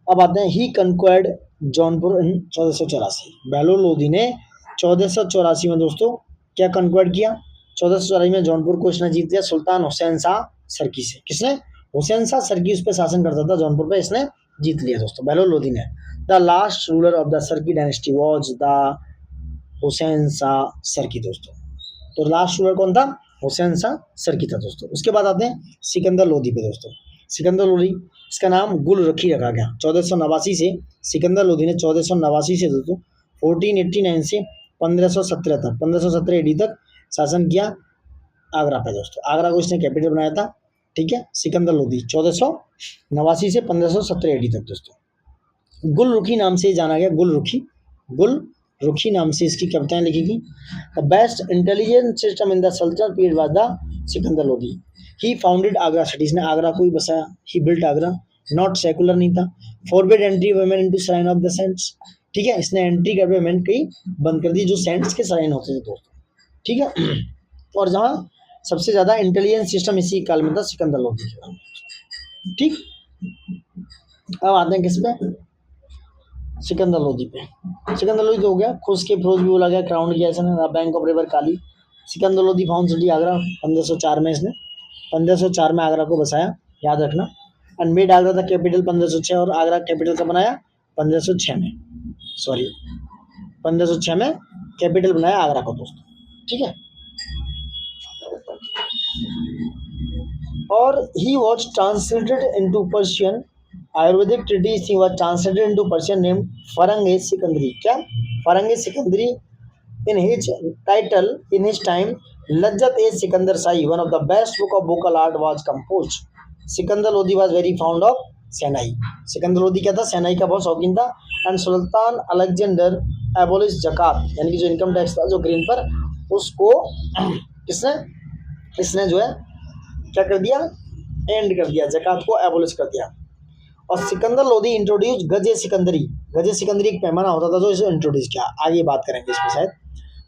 अब आते हैं ही कंक्वायर्ड जौनपुर इन 1484। बहलोल लोधी ने 1484 में दोस्तों क्या कंक्वायर्ड किया? 1484 में जौनपुर को इसने जीत लिया सुल्तान हुसैन शाह सरकी से। किसने? हुसैन शाह सरकी उस पर शासन करता था जौनपुर पे, इसने जीत लिया दोस्तों बहलोल लोधी ने। The last ruler of the Sharqi dynasty was the Hussain Shah Sharqi दोस्तों। तो लास्ट रूलर कौन था? हुसैन शाह सरकी था दोस्तों। उसके बाद आते हैं सिकंदर लोधी पे दोस्तों। सिकंदर लोधी, इसका नाम गुल रखी रखा गया 1489 से। सिकंदर लोधी ने 1489 से दोस्तों 1489 से 1517 तक 1517 AD तक शासन किया आगरा पे दोस्तों। आगरा को इसने कैपिटल बनाया था, ठीक है। सिकंदर लोधी 1489 से 1517 AD तक दोस्तों। गुल रुखी नाम से जाना गया, गुल रुखी नाम से इसकी कविताएं लिखी गई। The best intelligence system in the Saltanat period was the Sikandar Lodhi. He founded Agra city, इसने आगरा को ही बसाया। He built Agra, not secular नहीं था। Forbid entry women into shrine of the saints, ठीक है। इसने एंट्री कर वुमेन की बंद कर दी, जो सेंट्स के श्राइन होते थे दोस्तों, ठीक है। और जहाँ सबसे ज्यादा इंटेलिजेंस सिस्टम इसी काल में था सिकंदर लोधी, ठीक। अब आते हैं किस पे? सिकंदर लोधी पे। सिकंदर लोधी तो हो गया, खुश के फिरोज भी बोला गया, क्राउन किया इसने, bank of river Kali. Sikandar Lodhi found city Agra 1504 में, इसने 1504 में आगरा को बसाया, याद रखना। And made Agra the capital 1506, और आगरा कैपिटल कब बनाया? 1506 में, सॉरी 1506 में कैपिटल बनाया आगरा को दोस्तों, ठीक है। और he was translated into Persian, Ayurvedic treatise he was translated into Persian named Farhang Sikandari. क्या? Farhang Sikandari. In his title in his time Lazzat ए Sikandar Shahi, one of the best book of vocal art was composed. Sikandar Lodhi was very found of shehnai. Sikandar Lodhi क्या था? सेनाई का बहुत शौकीन था। And sultan Alexander abolish जकात, यानी कि जो इनकम टैक्स था जो ग्रीन पर, उसको किसने, इसने जो है क्या कर दिया? एंड कर दिया, जकात को एबोलिश कर दिया। और सिकंदर लोधी इंट्रोड्यूस गजे सिकंदरी। गजे सिकंदरी एक पैमाना होता था जो इसे इंट्रोड्यूस किया, आगे बात करेंगे इस पर शायद।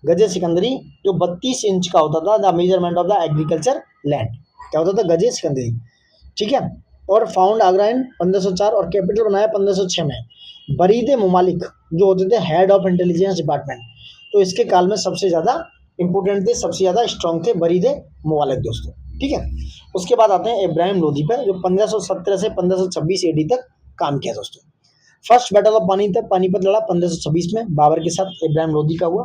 गजे सिकंदरी जो 32 इंच का होता था, the measurement of the agriculture land, क्या होता था? गजे सिकंदरी, ठीक है। और फाउंड आगरा इन 1504, और कैपिटल बनाया 1506 में। बरीद मुमालिक जो होते थे हेड ऑफ इंटेलिजेंस डिपार्टमेंट, तो इसके काल में सबसे ज्यादा इंपोर्टेंट थे, सबसे ज्यादा स्ट्रॉन्ग थे बरीद मुमालिक दोस्तों, ठीक है। उसके बाद आते हैं इब्राहिम लोधी पे, जो 1517 से 1526 AD तक काम किया दोस्तों। फर्स्ट बैटल ऑफ पानीपत लड़ा 1526 में बाबर के साथ, इब्राहिम लोधी का हुआ।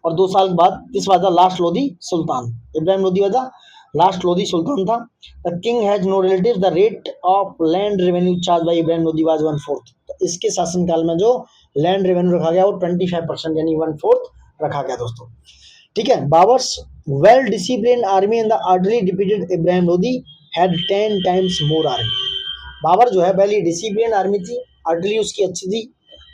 और 2 साल बाद this was the last Lodhi sultan. Ibrahim Lodhi was the last Lodhi sultan था। The king has no relative, the rate of land revenue charge by Ibrahim Lodhi was 1/4। तो इसके शासनकाल में जो लैंड रेवेन्यू रखा गया वो 25% यानी 1/4 रखा गया दोस्तों, ठीक है। Babur's well discipline army in the orderly defeated Ibrahim Lodhi had 10 times more army. Babur जो है पहले डिसिप्लिन आर्मी थी, आर्टलरी उसकी अच्छी थी,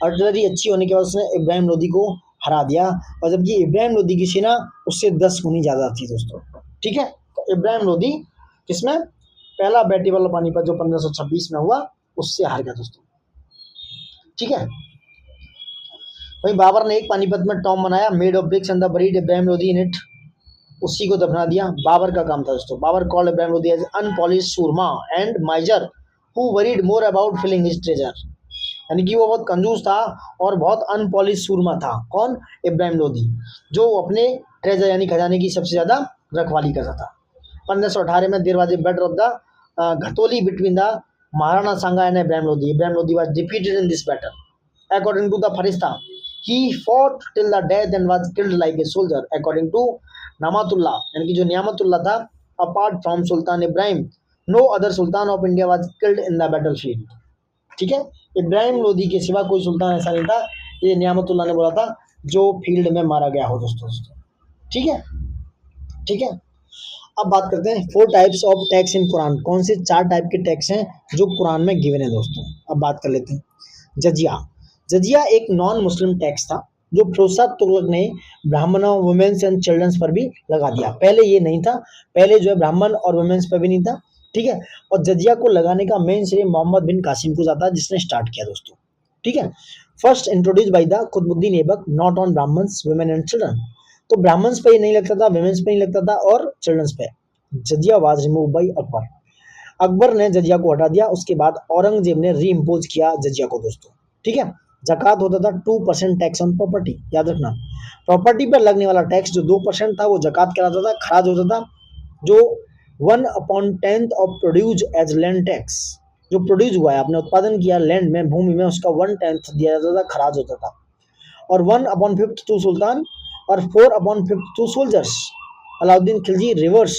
आर्टलरी अच्छी होने के बाद उसने इब्राहिम लोधी को हरा दिया, और जबकि इब्राहिम लोधी की सेना उससे 10 गुनी ज्यादा थी दोस्तों, ठीक है। तो इब्राहिम लोधी किसमें? पहला बैटी वाला पानीपत जो 1526 में हुआ उससे हार गया दोस्तों, ठीक है। वही बाबर ने एक पानीपत में टॉम बनाया, made of bricks and the buried Ibrahim Lodhi in it, उसी को दफना दिया। बाबर का काम था दोस्तों। Babur called Ibrahim Lodhi as unpolished सूरमा and miser who worried more about filling his treasure, यानी कि वो बहुत कंजूस था और बहुत अनपॉलिश सूरमा था। कौन? इब्राहिम लोधी, जो अपने ट्रेजर यानी खजाने की सबसे ज्यादा रखवाली करता था। 1518 में there was a battle of the Ghatoli between the Maharana Sanga and Ibrahim Lodhi. Ibrahim Lodhi was defeated in this battle according to the Farishta. He fought till the death and was killed like a soldier according to Niamatullah, यानी कि जो नियामतुल्लाह था। Apart from sultan Ibrahim no other sultan of India was killed in the battlefield, ठीक है। इब्राहिम लोधी के सिवा कोई सुल्तान ऐसा नहीं था, ये नियामतुल्लाह ने बोला था, जो फील्ड में मारा गया हो दोस्तों, ठीक है, ठीक है। अब बात करते हैं 4 types of tax in Quran. कौन से 4 टाइप के टैक्स हैं जो कुरान में गिवन है दोस्तों? अब बात कर लेते हैं। जजिया। जजिया एक नॉन मुस्लिम टैक्स था जो फिरोज तुगलक ने ब्राह्मणों, वुमेन्स एंड चिल्ड्रंस पर भी लगा दिया। पहले ये नहीं था, पहले जो है ब्राह्मण और वुमेन्स पर भी नहीं था, ठीक है। और जजिया को लगाने का मेन श्रेय मोहम्मद बिन कासिम को जाता है, जिसने स्टार्ट किया दोस्तों, ठीक है। First introduce by the Qutubuddin Aibak, not on Brahmins, women and children. तो ब्राह्मण्स पे ही नहीं लगता था, वुमेन्स पे नहीं लगता था और चिल्ड्रंस पे। Jizya was remove by Akbar. Akbar ने जजिया को हटा दिया। उसके बाद औरंगजेब ने री इम्पोज किया जजिया को दोस्तों, ठीक है। जक़ात होता था 2% टैक्स ऑन प्रॉपर्टी, याद रखना। प्रॉपर्टी पर लगने वाला टैक्स जो 2% था वो जक़ात कहलाता था। खराज होता था जो 1/10 of produce as land tax, जो प्रोड्यूस हुआ है, आपने उत्पादन किया लैंड में, भूमि में, उसका 1/10 दिया जाता था, खराज होता था। और 1/5 टू सुल्तान और 4/5 to soldiers. Alauddin Khilji reverse,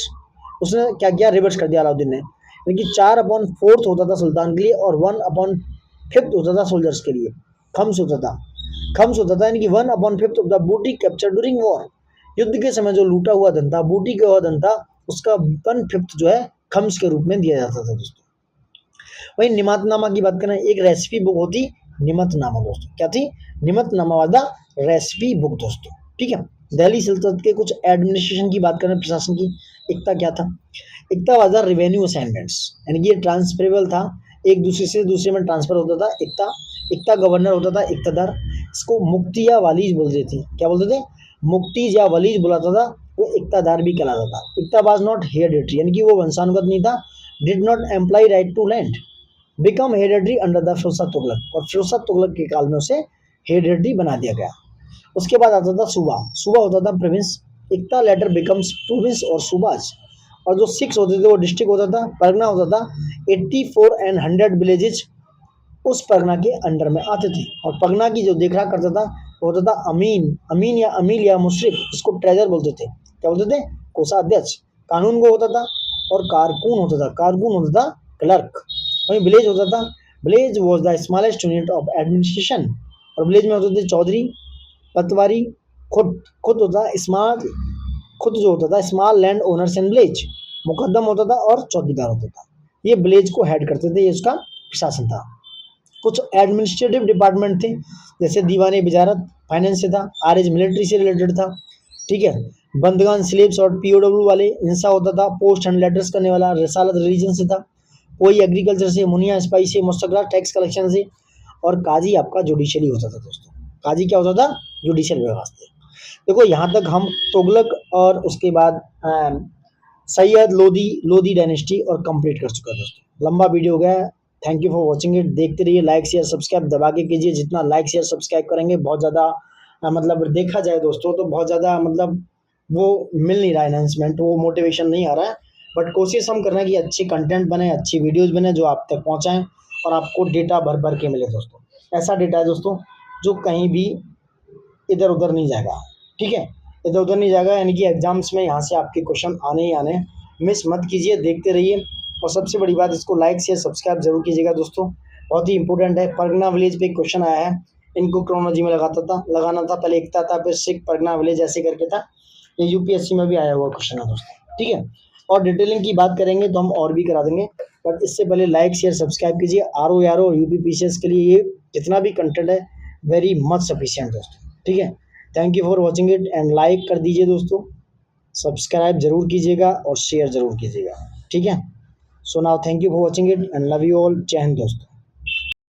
उसने क्या किया, रिवर्स कर दिया अलाउद्दीन ने, यानी 4/4 होता था सुल्तान के लिए और 1/5 होता था सोल्जर्स के लिए। खम्स होता था, खम्स होता था यानी कि 1/5 ऑफ द बूटी कैप्चर ड्यूरिंग वॉर। युद्ध के समय जो लूटा हुआ धन था, बूटी का हुआ धन था, उसका 1/5 जो है खम्स के रूप में दिया जाता था दोस्तों। वही निमतनामा की बात करें, एक रेसिपी बुक होती निमतनामा दोस्तों, क्या थी, निमतनामा वाला रेसिपी बुक दोस्तों, ठीक है। दिल्ली सल्तनत के कुछ एडमिनिस्ट्रेशन की बात करें, प्रशासन की, एकता क्या था, एकता वाज द रेवेन्यू असाइनमेंट्स, यानी कि ये ट्रांसफरेबल था, एक दूसरे से दूसरे में ट्रांसफर होता था। एकता, एकता गवर्नर होता था, इक्तदार। इसको मुफ्ती या वालीज बोलते थे, क्या बोलते थे, मुफ्ती या वलीज बुलाता था, वो इक्तदार भी कहलाता था। एकता वाज नॉट हेरिडेटरी, यानी कि वो वंशानुगत नहीं था। Did not employ right to land, become hereditary under the Firoz Tughlaq, और फिरोज तुगलक के काल में उसे हेरिडेटरी बना दिया गया। उसके बाद आता था सूबा, सूबा होता था प्रोविंस। एकता लेटर बिकम्स प्रोविंस और सूबाज। और जो 6 होते थे वो डिस्ट्रिक्ट होता था। परगना होता था, 84 एंड 100 विलेजेज उस परगना के अंडर में आते थे। और परगना की जो देखरेख करता था वो होता था अमीन, अमीन या अमील या मुशरिफ, इसको ट्रेजर बोलते थे, क्या बोलते थे, कोषाध्यक्ष। कानून को होता था। और कारकुन होता था, कारकुन होता था क्लर्क। वहीं विलेज होता था, village was the smallest unit of administration. और विलेज में होते थे चौधरी, पतवारी, खुद, खुद होता स्मॉल, खुद जो होता था small land owners and village, Muqaddam होता था और चौकीदार होता था। ये विलेज को हेड करते थे, ये उसका प्रशासन था। कुछ एडमिनिस्ट्रेटिव डिपार्टमेंट थे, जैसे दीवाने वजारत फाइनेंस से था, आरएज मिलिट्री से रिलेटेड था, ठीक है। बंदगान स्लेब्स और पीओडब्ल्यू वाले इंसा होता था, पोस्ट एंड लेटर्स करने वाला रिसालत रिलीजन से था, कोई एग्रीकल्चर से, मुनिया स्पाई से, मुस्तकरा टैक्स कलेक्शन से, और काजी आपका जुडिशरी होता था दोस्तों। काजी क्या होता था, जुडिशियल विभाग से। देखो यहाँ तक हम तुगलक और उसके बाद सैयद लोदी, लोदी डायनेस्टी और कंप्लीट कर चुका है दोस्तों। लंबा वीडियो हो गया, thank you for watching it. देखते रहिए, लाइक शेयर सब्सक्राइब दबा के कीजिए। जितना लाइक शेयर सब्सक्राइब करेंगे बहुत ज़्यादा मतलब देखा जाए दोस्तों तो बहुत ज़्यादा मतलब वो मिल नहीं रहा एनहांसमेंट, वो मोटिवेशन नहीं आ रहा है। बट कोशिश हम कर रहे हैं कि अच्छी कंटेंट बने, अच्छी वीडियोस बने जो आप तक पहुंचाएं और आपको डेटा भर भर के मिले दोस्तों। ऐसा डेटा है दोस्तों जो कहीं भी इधर उधर नहीं जाएगा, ठीक है, इधर उधर नहीं जाएगा, यानी कि एग्जाम्स में यहाँ से आपके क्वेश्चन आने ही आने। मिस मत कीजिए, देखते रहिए। और सबसे बड़ी बात, इसको लाइक शेयर सब्सक्राइब जरूर कीजिएगा दोस्तों, बहुत ही इंपॉर्टेंट है। परगना विलेज पे क्वेश्चन आया है, इनको क्रोनोलॉजी में लगाना था, पहले एकता था, फिर सिख, परगना विलेज ऐसे करके था। ये यूपीएससी में भी आया हुआ क्वेश्चन है दोस्तों, ठीक है। और डिटेलिंग की बात करेंगे तो हम और भी करा देंगे, बट इससे पहले लाइक शेयर सब्सक्राइब कीजिए। आर ओ और यूपीपीसीएस के लिए ये जितना भी कंटेंट है वेरी मच सफिशिएंट दोस्तों, ठीक है। Thank you for watching it and like कर दीजिए दोस्तों, सब्सक्राइब जरूर कीजिएगा और शेयर जरूर कीजिएगा, ठीक है। So now thank you for watching it and love you all. जय हिंद दोस्तों।